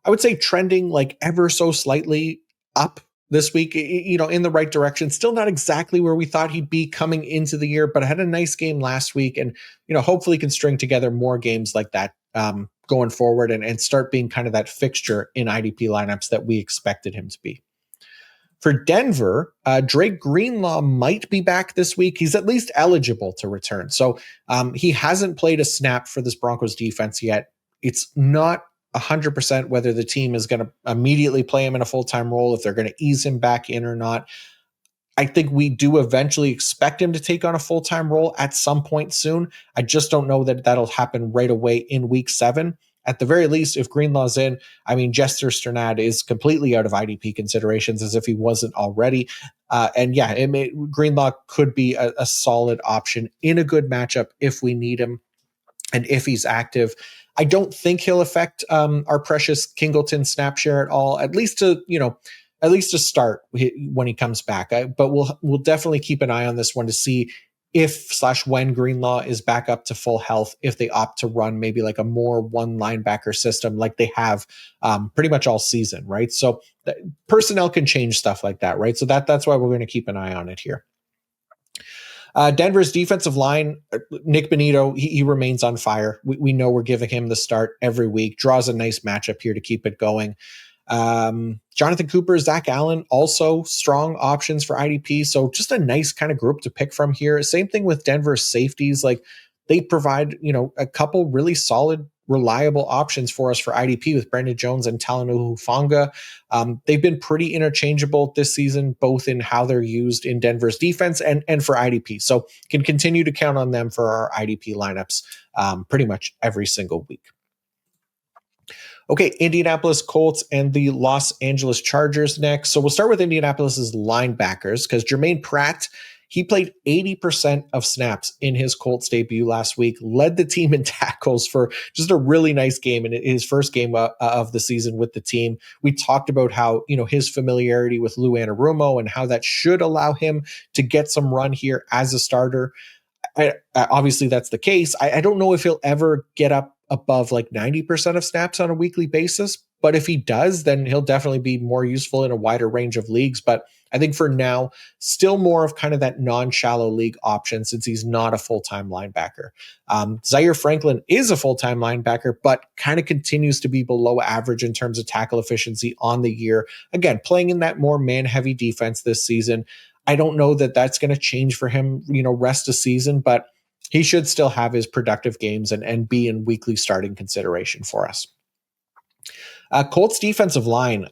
I would say, trending like ever so slightly up this week, in the right direction. Still not exactly where we thought he'd be coming into the year, but I had a nice game last week, and hopefully can string together more games like that going forward and start being kind of that fixture in IDP lineups that we expected him to be. For Denver, Drake Greenlaw might be back this week. He's at least eligible to return. So he hasn't played a snap for this Broncos defense yet. It's not 100% whether the team is going to immediately play him in a full-time role, if they're going to ease him back in or not. I think we do eventually expect him to take on a full-time role at some point soon. I just don't know that that'll happen right away in week 7. At the very least, if Greenlaw's in, Jester Sternad is completely out of IDP considerations as if he wasn't already. Greenlaw could be a solid option in a good matchup if we need him and if he's active. I don't think he'll affect our precious Kingleton snap share at all, at least to start when he comes back. But we'll definitely keep an eye on this one to see if/when Greenlaw is back up to full health, if they opt to run maybe like a more one linebacker system like they have pretty much all season, right? So personnel can change stuff like that, right? So that's why we're going to keep an eye on it here. Denver's defensive line, Nick Bonito, he remains on fire. We know we're giving him the start every week. Draws a nice matchup here to keep it going. Jonathan Cooper, Zach Allen, also strong options for IDP. So just a nice kind of group to pick from here. Same thing with Denver's safeties. Like they provide, a couple really solid, reliable options for us for IDP with Brandon Jones and Talanoa Hufanga. They've been pretty interchangeable this season, both in how they're used in Denver's defense and for IDP. So can continue to count on them for our IDP lineups pretty much every single week. Okay, Indianapolis Colts and the Los Angeles Chargers next. So we'll start with Indianapolis's linebackers because Jermaine Pratt, he played 80% of snaps in his Colts debut last week, led the team in tackles for just a really nice game in his first game of the season with the team. We talked about how, his familiarity with Lou Anarumo and how that should allow him to get some run here as a starter. Obviously, that's the case. I don't know if he'll ever get up above like 90% of snaps on a weekly basis, but if he does, then he'll definitely be more useful in a wider range of leagues. But I think for now, still more of kind of that non-shallow league option since he's not a full-time linebacker. Zaire Franklin is a full-time linebacker, but kind of continues to be below average in terms of tackle efficiency on the year. Again, playing in that more man-heavy defense this season. I don't know that that's going to change for him, rest of season, but he should still have his productive games and be in weekly starting consideration for us. Colts defensive line.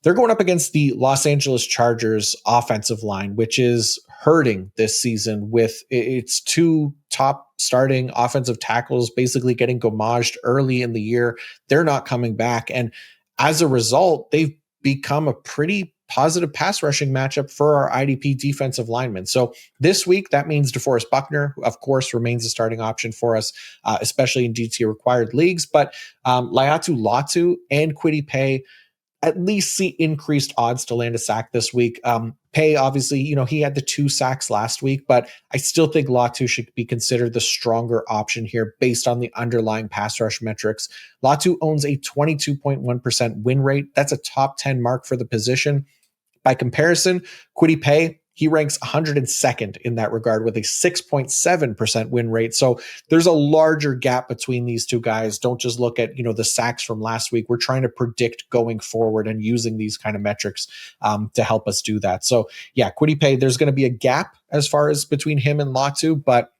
They're going up against the Los Angeles Chargers offensive line, which is hurting this season with its two top starting offensive tackles basically getting gommaged early in the year. They're not coming back. And as a result, they've become a pretty positive pass rushing matchup for our IDP defensive linemen. So this week, that means DeForest Buckner, who of course, remains a starting option for us, especially in DT required leagues. But Laiatu Latu and Kwity Paye at least see increased odds to land a sack this week. Paye, obviously, he had the 2 sacks last week, but I still think Latu should be considered the stronger option here based on the underlying pass rush metrics. Latu owns a 22.1% win rate. That's a top 10 mark for the position. By comparison, Kwity Paye, he ranks 102nd in that regard with a 6.7% win rate. So there's a larger gap between these two guys. Don't just look at, the sacks from last week. We're trying to predict going forward and using these kind of metrics to help us do that. So yeah, Kwity Paye, there's going to be a gap as far as between him and Latu, but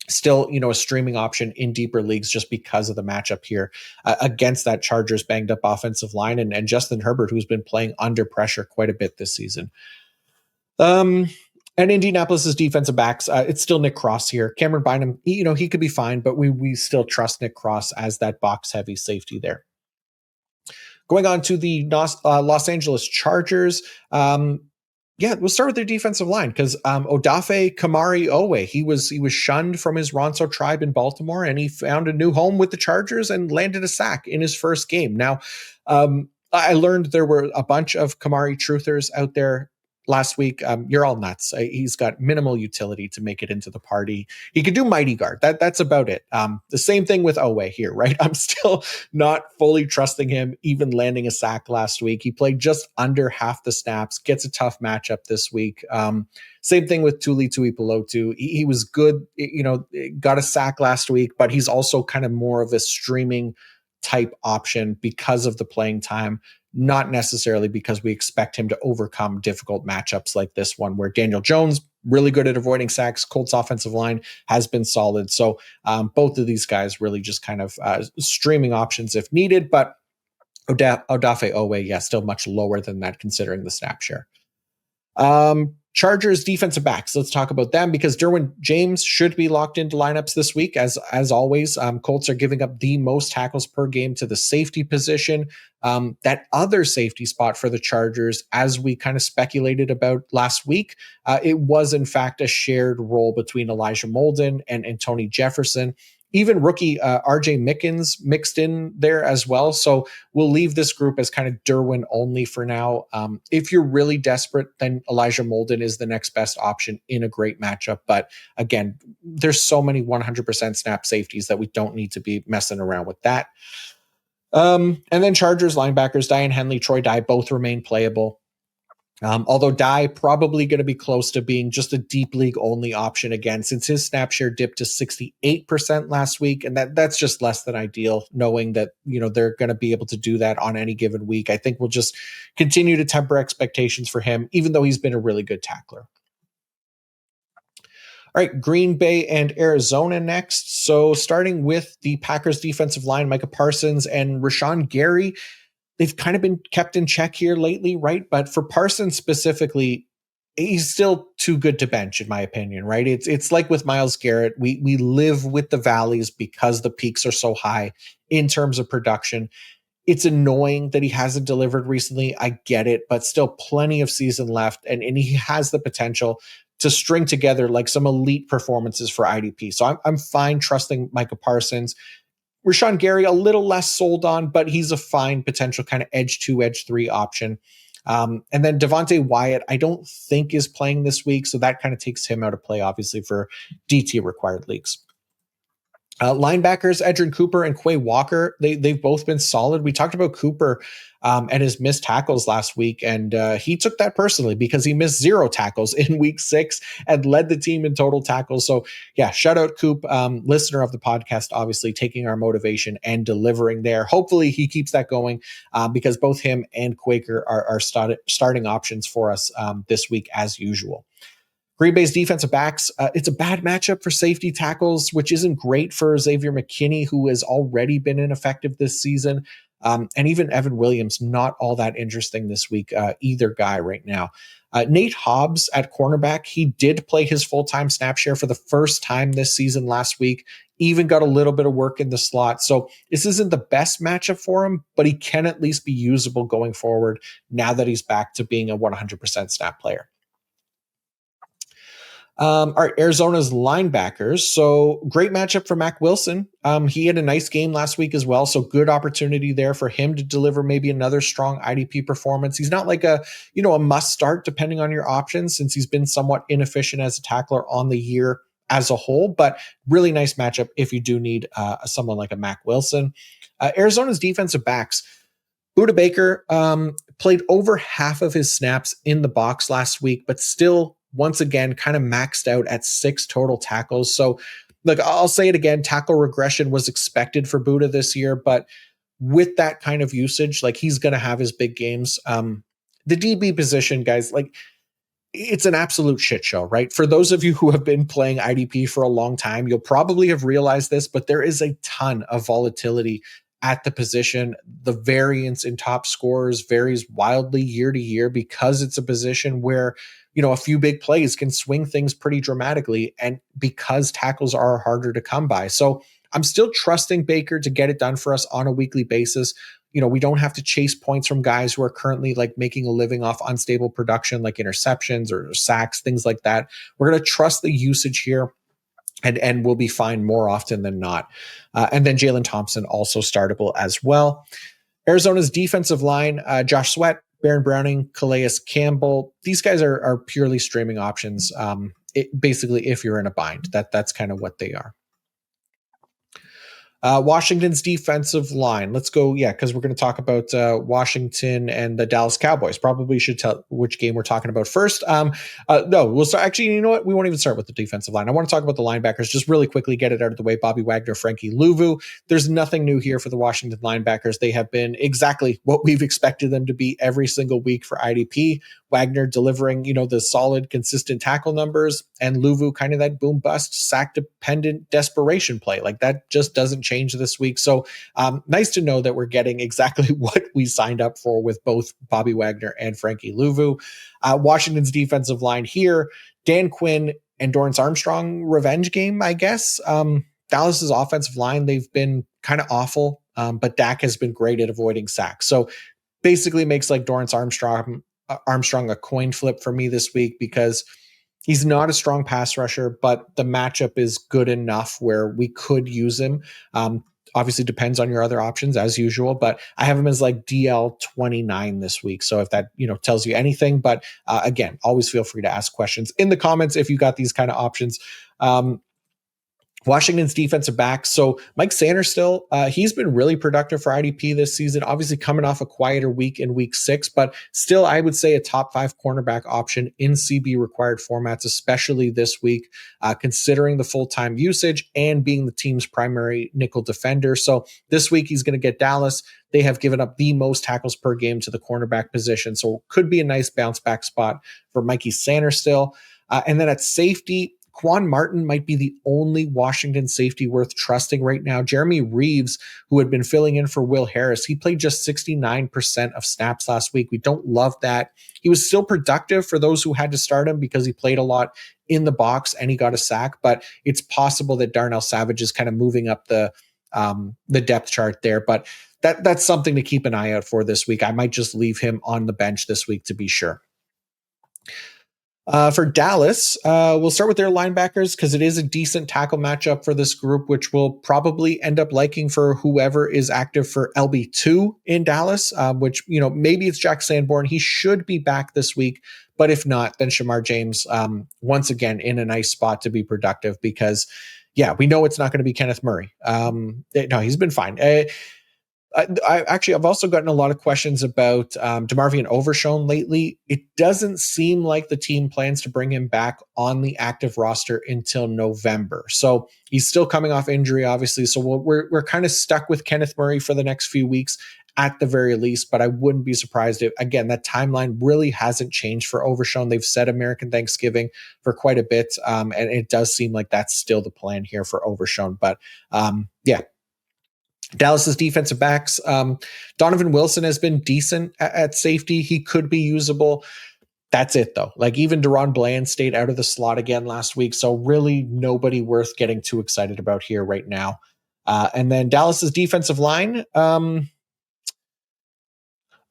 still, a streaming option in deeper leagues just because of the matchup here against that Chargers banged up offensive line and Justin Herbert, who's been playing under pressure quite a bit this season. And Indianapolis's defensive backs, it's still Nick Cross here. Cameron Bynum, he could be fine, but we still trust Nick Cross as that box heavy safety there. Going on to the Los Angeles Chargers. We'll start with their defensive line because Odafe Kamari Owe, he was shunned from his Ronso tribe in Baltimore, and he found a new home with the Chargers and landed a sack in his first game. Now, I learned there were a bunch of Kamari truthers out there last week. You're all nuts. He's got minimal utility to make it into the party. He could do mighty guard. That's about it. The same thing with Owe here, right? I'm still not fully trusting him, even landing a sack last week. He played just under half the snaps, gets a tough matchup this week. Same thing with Tuli Tuipulotu. He was good, got a sack last week, but he's also kind of more of a streaming type option because of the playing time, not necessarily because we expect him to overcome difficult matchups like this one where Daniel Jones, really good at avoiding sacks. Colts offensive line has been solid. So both of these guys really just kind of streaming options if needed, but Odafe Owe, still much lower than that considering the snap share. Chargers defensive backs. Let's talk about them because Derwin James should be locked into lineups this week. As always, Colts are giving up the most tackles per game to the safety position. That other safety spot for the Chargers, as we kind of speculated about last week, it was in fact a shared role between Elijah Molden and Tony Jefferson. Even rookie RJ Mickens mixed in there as well. So we'll leave this group as kind of Derwin only for now. If you're really desperate, then Elijah Molden is the next best option in a great matchup. But again, there's so many 100% snap safeties that we don't need to be messing around with that. And then Chargers linebackers, Diane Henley, Troy Dye, both remain playable. Although Dye probably going to be close to being just a deep league only option again, since his snap share dipped to 68% last week. And that's just less than ideal, knowing that, they're going to be able to do that on any given week. I think we'll just continue to temper expectations for him, even though he's been a really good tackler. All right, Green Bay and Arizona next. So starting with the Packers defensive line, Micah Parsons and Rashawn Gary, they've kind of been kept in check here lately, right? But for Parsons specifically, he's still too good to bench, in my opinion, right? It's like with Myles Garrett. We live with the valleys because the peaks are so high in terms of production. It's annoying that he hasn't delivered recently. I get it, but still plenty of season left. And he has the potential to string together like some elite performances for IDP. So I'm fine trusting Micah Parsons. Rashawn Gary, a little less sold on, but he's a fine potential kind of edge 2, edge 3 option. And then Devontae Wyatt, I don't think is playing this week. So that kind of takes him out of play, obviously, for DT required leagues. Linebackers, Edrin Cooper and Quay Walker, they've both been solid. We talked about Cooper and his missed tackles last week, and he took that personally because he missed 0 tackles in week 6 and led the team in total tackles. So, yeah, shout out Coop, listener of the podcast, obviously taking our motivation and delivering there. Hopefully he keeps that going because both him and Quaker are starting options for us this week as usual. Green Bay's defensive backs, it's a bad matchup for safety tackles, which isn't great for Xavier McKinney, who has already been ineffective this season. And even Evan Williams, not all that interesting this week, either guy right now. Nate Hobbs at cornerback, he did play his full-time snap share for the first time this season last week, even got a little bit of work in the slot. So this isn't the best matchup for him, but he can at least be usable going forward now that he's back to being a 100% snap player. All right, Arizona's linebackers. So great matchup for Mac Wilson. He had a nice game last week as well. So good opportunity there for him to deliver maybe another strong IDP performance. He's not like a must start depending on your options, since he's been somewhat inefficient as a tackler on the year as a whole, but really nice matchup if you do need someone like a Mac Wilson. Arizona's defensive backs. Budda Baker played over half of his snaps in the box last week, but still once again, kind of maxed out at 6 total tackles. So look, I'll say it again, tackle regression was expected for Budda this year, but with that kind of usage, like he's going to have his big games. The DB position, guys, like it's an absolute shit show, right? For those of you who have been playing IDP for a long time, you'll probably have realized this, but there is a ton of volatility at the position. The variance in top scorers varies wildly year to year because it's a position where a few big plays can swing things pretty dramatically, and because tackles are harder to come by. So I'm still trusting Baker to get it done for us on a weekly basis. We don't have to chase points from guys who are currently like making a living off unstable production, like interceptions or sacks, things like that. We're going to trust the usage here, and we'll be fine more often than not. And then Jalen Thompson also startable as well. Arizona's defensive line, Josh Sweat, Baron Browning, Calais Campbell. These guys are purely streaming options. Basically, if you're in a bind, that's kind of what they are. Washington's defensive line. Let's go, because we're going to talk about Washington and the Dallas Cowboys. Probably should tell which game we're talking about first. No, we'll start. Actually, you know what? We won't even start with the defensive line. I want to talk about the linebackers. Just really quickly, get it out of the way. Bobby Wagner, Frankie Louvu. There's nothing new here for the Washington linebackers. They have been exactly what we've expected them to be every single week for IDP. Wagner delivering, the solid, consistent tackle numbers, and Louvu kind of that boom bust, sack dependent desperation play. Like that just doesn't change this week. So nice to know that we're getting exactly what we signed up for with both Bobby Wagner and Frankie Louvu. Washington's defensive line here, Dan Quinn and Dorrance Armstrong revenge game, I guess. Dallas's offensive line, they've been kind of awful, but Dak has been great at avoiding sacks. So basically makes like Dorrance Armstrong a coin flip for me this week, because he's not a strong pass rusher, but the matchup is good enough where we could use him. Obviously depends on your other options as usual, but I have him as like DL 29 this week. So if that, tells you anything, but again, always feel free to ask questions in the comments if you got these kind of options. Washington's defensive back. So Mike Sanders still, he's been really productive for IDP this season, obviously coming off a quieter week in week 6, but still I would say a top 5 cornerback option in CB required formats, especially this week, considering the full-time usage and being the team's primary nickel defender. So this week he's going to get Dallas. They have given up the most tackles per game to the cornerback position. So could be a nice bounce back spot for Mikey Sanders still. And then at safety, Quan Martin might be the only Washington safety worth trusting right now. Jeremy Reeves, who had been filling in for Will Harris, he played just 69% of snaps last week. We don't love that. He was still productive for those who had to start him because he played a lot in the box and he got a sack, but it's possible that Darnell Savage is kind of moving up the depth chart there. But that's something to keep an eye out for this week. I might just leave him on the bench this week to be sure. For Dallas, we'll start with their linebackers because it is a decent tackle matchup for this group, which we'll probably end up liking for whoever is active for LB2 in Dallas, which, maybe it's Jack Sanborn. He should be back this week, but if not, then Shamar James, once again, in a nice spot to be productive because yeah, we know it's not going to be Kenneth Murray. No, he's been fine. I've also gotten a lot of questions about DeMarvion Overshown lately. It doesn't seem like the team plans to bring him back on the active roster until November. So he's still coming off injury, obviously. So we're kind of stuck with Kenneth Murray for the next few weeks at the very least. But I wouldn't be surprised if, again, that timeline really hasn't changed for Overshown. They've said American Thanksgiving for quite a bit. And it does seem like that's still the plan here for Overshown. But yeah. Dallas's defensive backs. Donovan Wilson has been decent at safety. He could be usable. That's it, though. Like, even Deron Bland stayed out of the slot again last week. So really nobody worth getting too excited about here right now. And then Dallas's defensive line.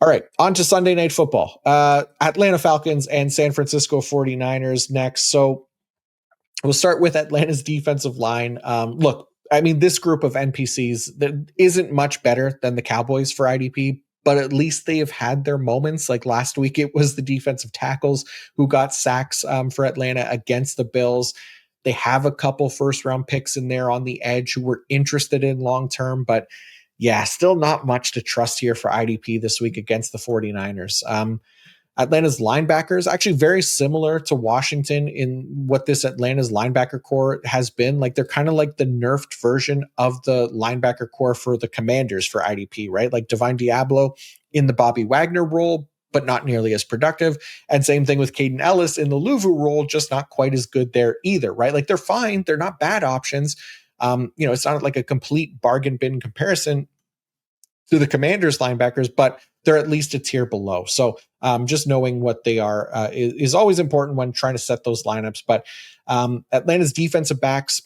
All right, on to Sunday Night Football. Atlanta Falcons and San Francisco 49ers next. So we'll start with Atlanta's defensive line. Look, I mean, this group of NPCs that isn't much better than the Cowboys for IDP, but at least they have had their moments. Like last week, it was the defensive tackles who got sacks for Atlanta against the Bills. They have a couple first-round picks in there on the edge who we're interested in long-term, but yeah, still not much to trust here for IDP this week against the 49ers. Atlanta's linebackers actually very similar to Washington in what this Atlanta's linebacker core has been. Like, they're kind of like the nerfed version of the linebacker core for the Commanders for IDP, right? Like Divine Diablo in the Bobby Wagner role, but not nearly as productive. And same thing with Caden Ellis in the Luvu role, just not quite as good there either, right? Like, they're fine. They're not bad options. It's not like a complete bargain bin comparison to the Commanders linebackers, but they're at least a tier below. So just knowing what they are is always important when trying to set those lineups. But Atlanta's defensive backs,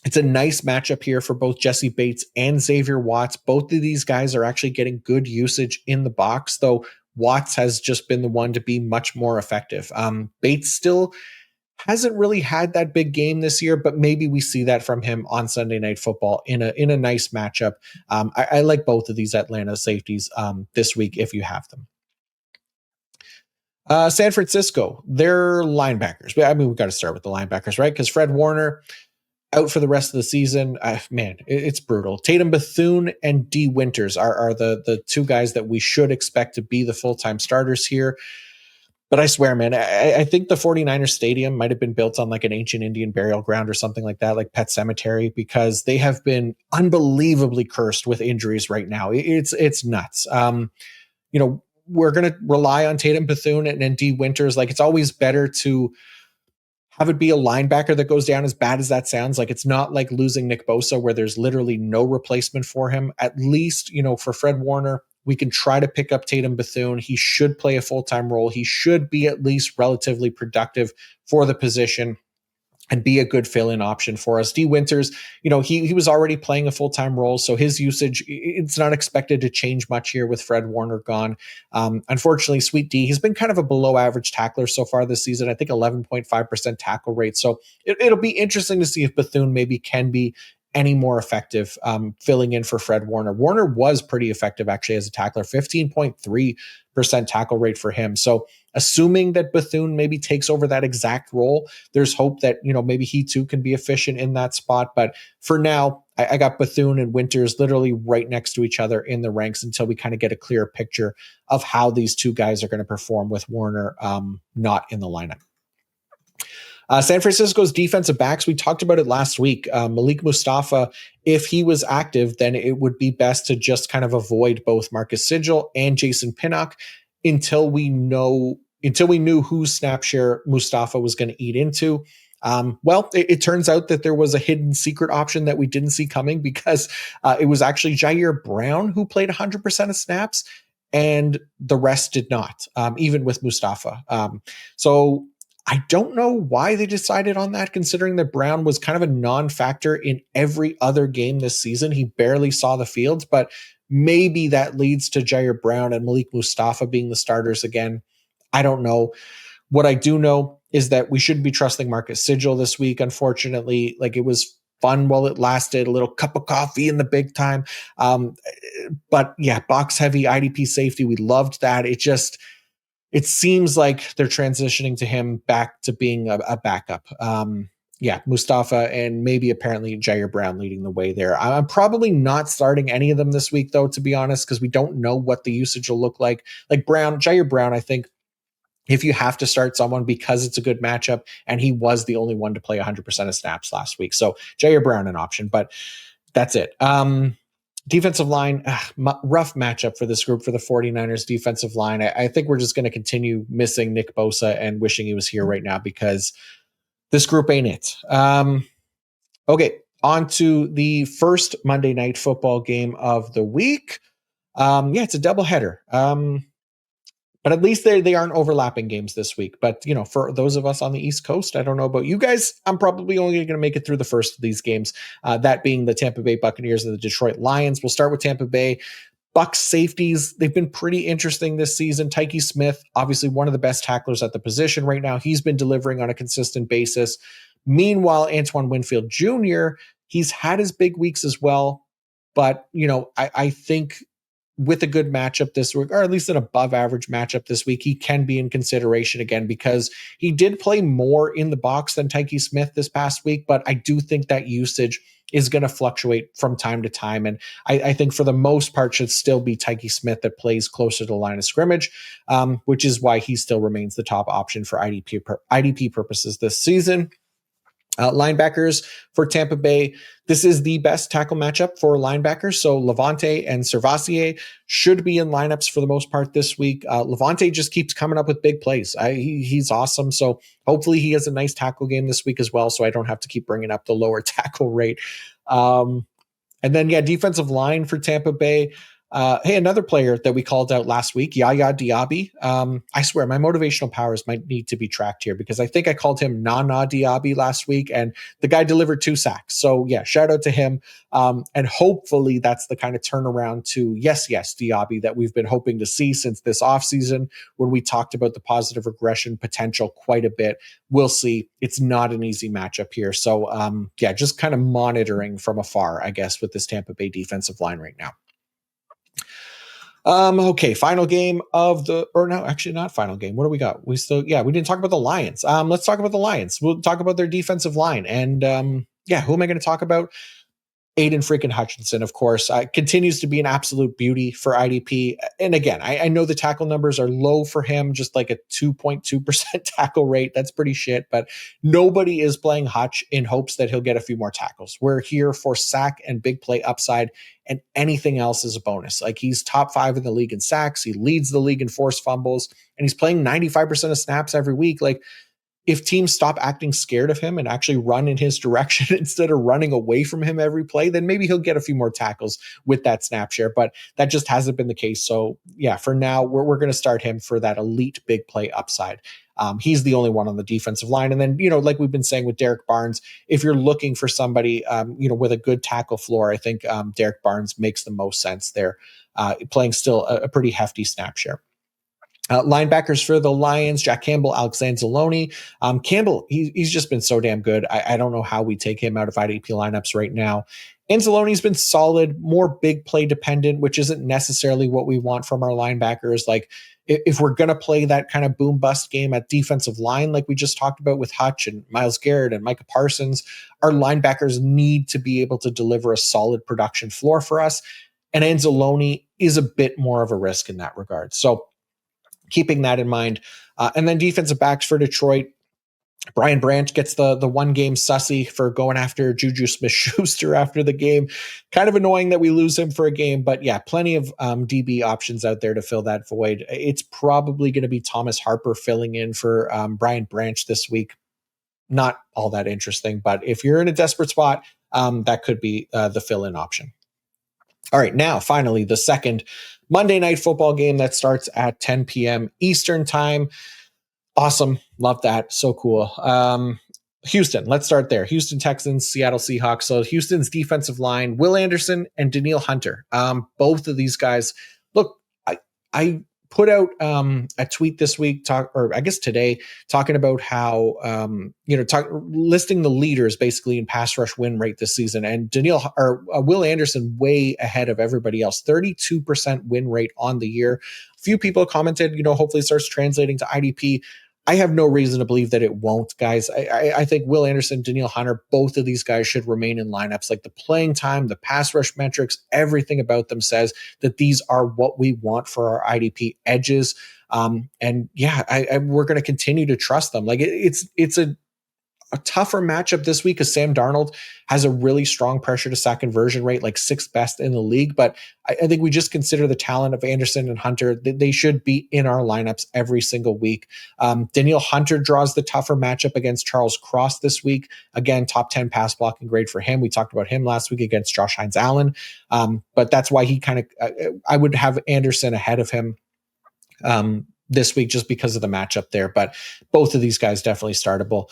it's a nice matchup here for both Jesse Bates and Xavier Watts. Both of these guys are actually getting good usage in the box, though Watts has just been the one to be much more effective. Bates still hasn't really had that big game this year, but maybe we see that from him on Sunday Night Football in a nice matchup. I like both of these Atlanta safeties this week if you have them. San Francisco, their linebackers. I mean, we've got to start with the linebackers, right? Because Fred Warner out for the rest of the season. Man, it's brutal. Tatum Bethune and D Winters are the two guys that we should expect to be the full-time starters here. But I swear, man, I think the 49ers stadium might have been built on like an ancient Indian burial ground or something like that, like Pet Cemetery, because they have been unbelievably cursed with injuries right now. It's nuts. We're going to rely on Tatum Bethune and D Winters. Like, it's always better to have it be a linebacker that goes down, as bad as that sounds. Like, it's not like losing Nick Bosa where there's literally no replacement for him. At least, for Fred Warner, we can try to pick up Tatum Bethune. He should play a full-time role. He should be at least relatively productive for the position and be a good fill-in option for us. D Winters, he was already playing a full-time role, so his usage, it's not expected to change much here with Fred Warner gone. Unfortunately, Sweet D, he's been kind of a below-average tackler so far this season. I think 11.5% tackle rate. So it'll be interesting to see if Bethune maybe can be any more effective filling in for Fred Warner. Warner was pretty effective actually as a tackler, 15.3% tackle rate for him. So assuming that Bethune maybe takes over that exact role, there's hope that, maybe he too can be efficient in that spot. But for now, I got Bethune and Winters literally right next to each other in the ranks until we kind of get a clear picture of how these two guys are going to perform with Warner not in the lineup. San Francisco's defensive backs, we talked about it last week. Malik Mustafa, if he was active, then it would be best to just kind of avoid both Marcus Sigil and Jason Pinnock until we knew whose snap share Mustafa was going to eat into. It turns out that there was a hidden secret option that we didn't see coming because it was actually Jair Brown who played 100% of snaps and the rest did not, even with Mustafa. So I don't know why they decided on that, considering that Brown was kind of a non-factor in every other game this season. He barely saw the field, but maybe that leads to Jair Brown and Malik Mustafa being the starters again. I don't know. What I do know is that we shouldn't be trusting Marcus Sigil this week. Unfortunately, like, it was fun while it lasted, a little cup of coffee in the big time. But yeah, box heavy IDP safety. We loved that. It seems like they're transitioning to him back to being a backup. yeah, Mustafa and maybe apparently Jair Brown leading the way there. I'm probably not starting any of them this week, though, to be honest, because we don't know what the usage will look like. Like Jair Brown, I think if you have to start someone because it's a good matchup, and he was the only one to play 100% of snaps last week. So Jair Brown an option, but that's it. Defensive line, rough matchup for this group for the 49ers defensive line. I think we're just going to continue missing Nick Bosa and wishing he was here right now because this group ain't it. Okay, on to the first Monday Night Football game of the week. Yeah, it's a doubleheader. But at least they aren't overlapping games this week. But, for those of us on the East Coast, I don't know about you guys, I'm probably only going to make it through the first of these games, that being the Tampa Bay Buccaneers and the Detroit Lions. We'll start with Tampa Bay. Bucs safeties, they've been pretty interesting this season. Tyke Smith, obviously one of the best tacklers at the position right now. He's been delivering on a consistent basis. Meanwhile, Antoine Winfield Jr., he's had his big weeks as well. But, I think with a good matchup this week, or at least an above average matchup this week, he can be in consideration again because he did play more in the box than Tyke Smith this past week. But I do think that usage is going to fluctuate from time to time. And I think for the most part should still be Tyke Smith that plays closer to the line of scrimmage, which is why he still remains the top option for IDP purposes this season. Linebackers for Tampa Bay. This is the best tackle matchup for linebackers. So Levante and Servassier should be in lineups for the most part this week. Levante just keeps coming up with big plays. He's awesome. So hopefully he has a nice tackle game this week as well. So I don't have to keep bringing up the lower tackle rate. And then, defensive line for Tampa Bay. Hey, another player that we called out last week, Yaya Diaby. I swear my motivational powers might need to be tracked here because I think I called him Nana Diaby last week and the guy delivered 2 sacks. So shout out to him. And hopefully that's the kind of turnaround to yes, Diaby that we've been hoping to see since this offseason when we talked about the positive regression potential quite a bit. We'll see. It's not an easy matchup here. So just kind of monitoring from afar, I guess, with this Tampa Bay defensive line right now. Okay, final game not final game. What do we got? We didn't talk about the Lions. Let's talk about the Lions. We'll talk about their defensive line. And who am I going to talk about? Aiden freaking Hutchinson, of course, continues to be an absolute beauty for IDP. And again, I know the tackle numbers are low for him, just like a 2.2% tackle rate. That's pretty shit, but nobody is playing Hutch in hopes that he'll get a few more tackles. We're here for sack and big play upside, and anything else is a bonus. Like, he's top 5 in the league in sacks. He leads the league in forced fumbles, and he's playing 95% of snaps every week. Like, if teams stop acting scared of him and actually run in his direction instead of running away from him every play, then maybe he'll get a few more tackles with that snap share, but that just hasn't been the case. So for now, we're going to start him for that elite big play upside. He's the only one on the defensive line. And then, like we've been saying with Derek Barnes, if you're looking for somebody, with a good tackle floor, I think Derek Barnes makes the most sense there, playing still a pretty hefty snap share. Linebackers for the Lions, Jack Campbell, Alex Anzalone. Campbell, he's just been so damn good. I don't know how we take him out of IDP lineups right now. Anzalone's been solid, more big play dependent, which isn't necessarily what we want from our linebackers. Like, if we're going to play that kind of boom bust game at defensive line, like we just talked about with Hutch and Myles Garrett and Micah Parsons, our linebackers need to be able to deliver a solid production floor for us. And Anzalone is a bit more of a risk in that regard. So, keeping that in mind. And then defensive backs for Detroit. Brian Branch gets the 1 game sussy for going after Juju Smith-Schuster after the game. Kind of annoying that we lose him for a game, but plenty of DB options out there to fill that void. It's probably going to be Thomas Harper filling in for Brian Branch this week. Not all that interesting, but if you're in a desperate spot, that could be the fill-in option. All right, now finally, the second Monday Night Football game that starts at 10 p.m. Eastern time. Awesome. Love that. So cool. Houston, let's start there. Houston Texans, Seattle Seahawks. So Houston's defensive line, Will Anderson and Daniil Hunter. Both of these guys, look, I put out a tweet this week, today, talking about how, listing the leaders basically in pass rush win rate this season. And Will Anderson way ahead of everybody else, 32% win rate on the year. A few people commented, hopefully it starts translating to IDP. I have no reason to believe that it won't, guys. I think Will Anderson, Danielle Hunter, both of these guys should remain in lineups. Like the playing time, the pass rush metrics, everything about them says that these are what we want for our IDP edges. And yeah, we're going to continue to trust them. Like it's a tougher matchup this week because Sam Darnold has a really strong pressure to sack conversion rate, like sixth best in the league. But I think we just consider the talent of Anderson and Hunter. They should be in our lineups every single week. Danielle Hunter draws the tougher matchup against Charles Cross this week. Again, top 10 pass blocking grade for him. We talked about him last week against Josh Hines Allen. But that's why he kind of, I would have Anderson ahead of him this week just because of the matchup there. But both of these guys definitely startable.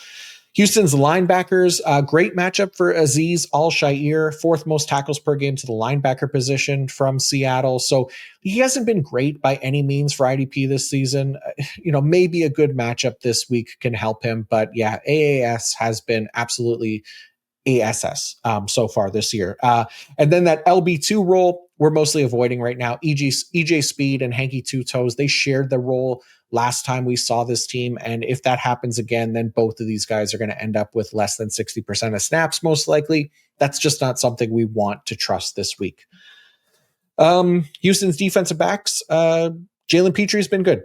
Houston's linebackers, great matchup for Azeez Al-Shaair, fourth most tackles per game to the linebacker position from Seattle. So he hasn't been great by any means for IDP this season. Maybe a good matchup this week can help him. But yeah, AAS has been absolutely ASS so far this year. And then that LB2 role, we're mostly avoiding right now. EJ Speed and Hanky Two Toes, they shared the role last time we saw this team. And if that happens again, then both of these guys are going to end up with less than 60% of snaps, most likely. That's just not something we want to trust this week. Houston's defensive backs, Jalen Petre's been good.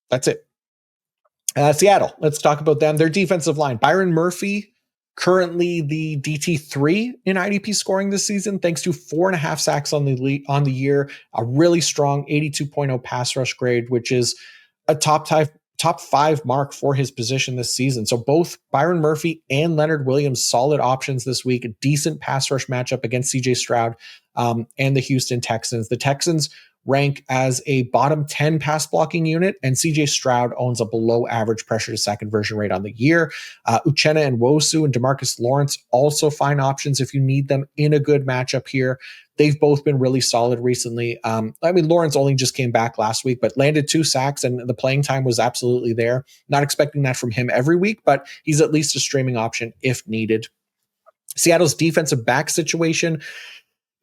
That's it. Seattle, let's talk about them. Their defensive line, Byron Murphy, currently the DT3 in IDP scoring this season, thanks to 4.5 sacks on the year, a really strong 82.0 pass rush grade, which is a top 5 mark for his position this season. So both Byron Murphy and Leonard Williams, solid options this week, a decent pass rush matchup against CJ Stroud and the Houston Texans. The Texans rank as a bottom 10 pass blocking unit, and CJ Stroud owns a below average pressure to sack conversion rate on the year. Uchenna and Nwosu and DeMarcus Lawrence also fine options if you need them in a good matchup here. They've both been really solid recently. Lawrence only just came back last week, but landed 2 sacks and the playing time was absolutely there. Not expecting that from him every week, but he's at least a streaming option if needed. Seattle's defensive back situation,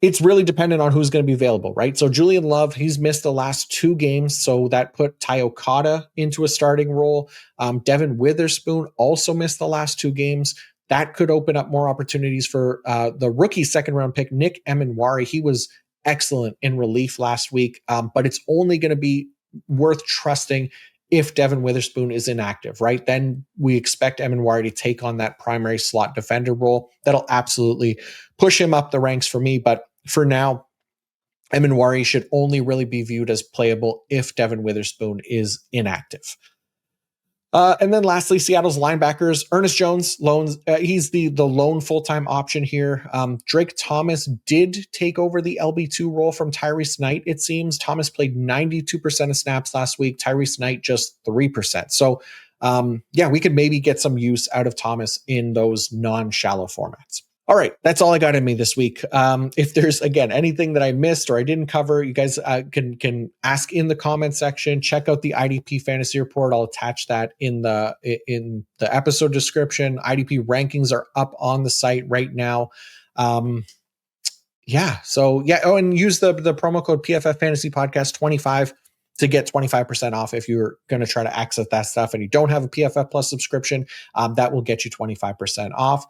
it's really dependent on who's going to be available, right? So Julian Love, he's missed the last 2 games, so that put Ty Okada into a starting role. Devin Witherspoon also missed the last 2 games. That could open up more opportunities for the rookie second-round pick, Nick Emenwari. He was excellent in relief last week, but it's only going to be worth trusting if Devin Witherspoon is inactive, right? Then we expect Emenwari to take on that primary slot defender role. That'll absolutely push him up the ranks for me, but for now, Emenwari should only really be viewed as playable if Devin Witherspoon is inactive. And then lastly, Seattle's linebackers, Ernest Jones, he's the lone full-time option here. Drake Thomas did take over the LB2 role from Tyrese Knight, it seems. Thomas played 92% of snaps last week, Tyrese Knight just 3%. So we could maybe get some use out of Thomas in those non-shallow formats. All right, that's all I got in me this week. If there's, again, anything that I missed or I didn't cover, you guys can ask in the comment section. Check out the IDP Fantasy Report. I'll attach that in the episode description. IDP rankings are up on the site right now. Oh, and use the promo code PFF Fantasy Podcast 25 to get 25% off if you're going to try to access that stuff and you don't have a PFF Plus subscription. That will get you 25% off.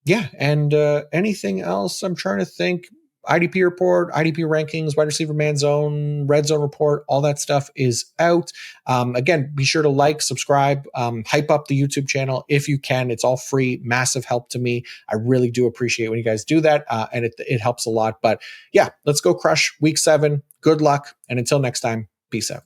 Anything else? I'm trying to think. IDP report, IDP rankings, wide receiver man zone, red zone report, all that stuff is out. Again, be sure to like, subscribe, hype up the YouTube channel if you can. It's all free, massive help to me. I really do appreciate when you guys do that, and it helps a lot. But yeah, let's go crush week 7. Good luck, and until next time, peace out.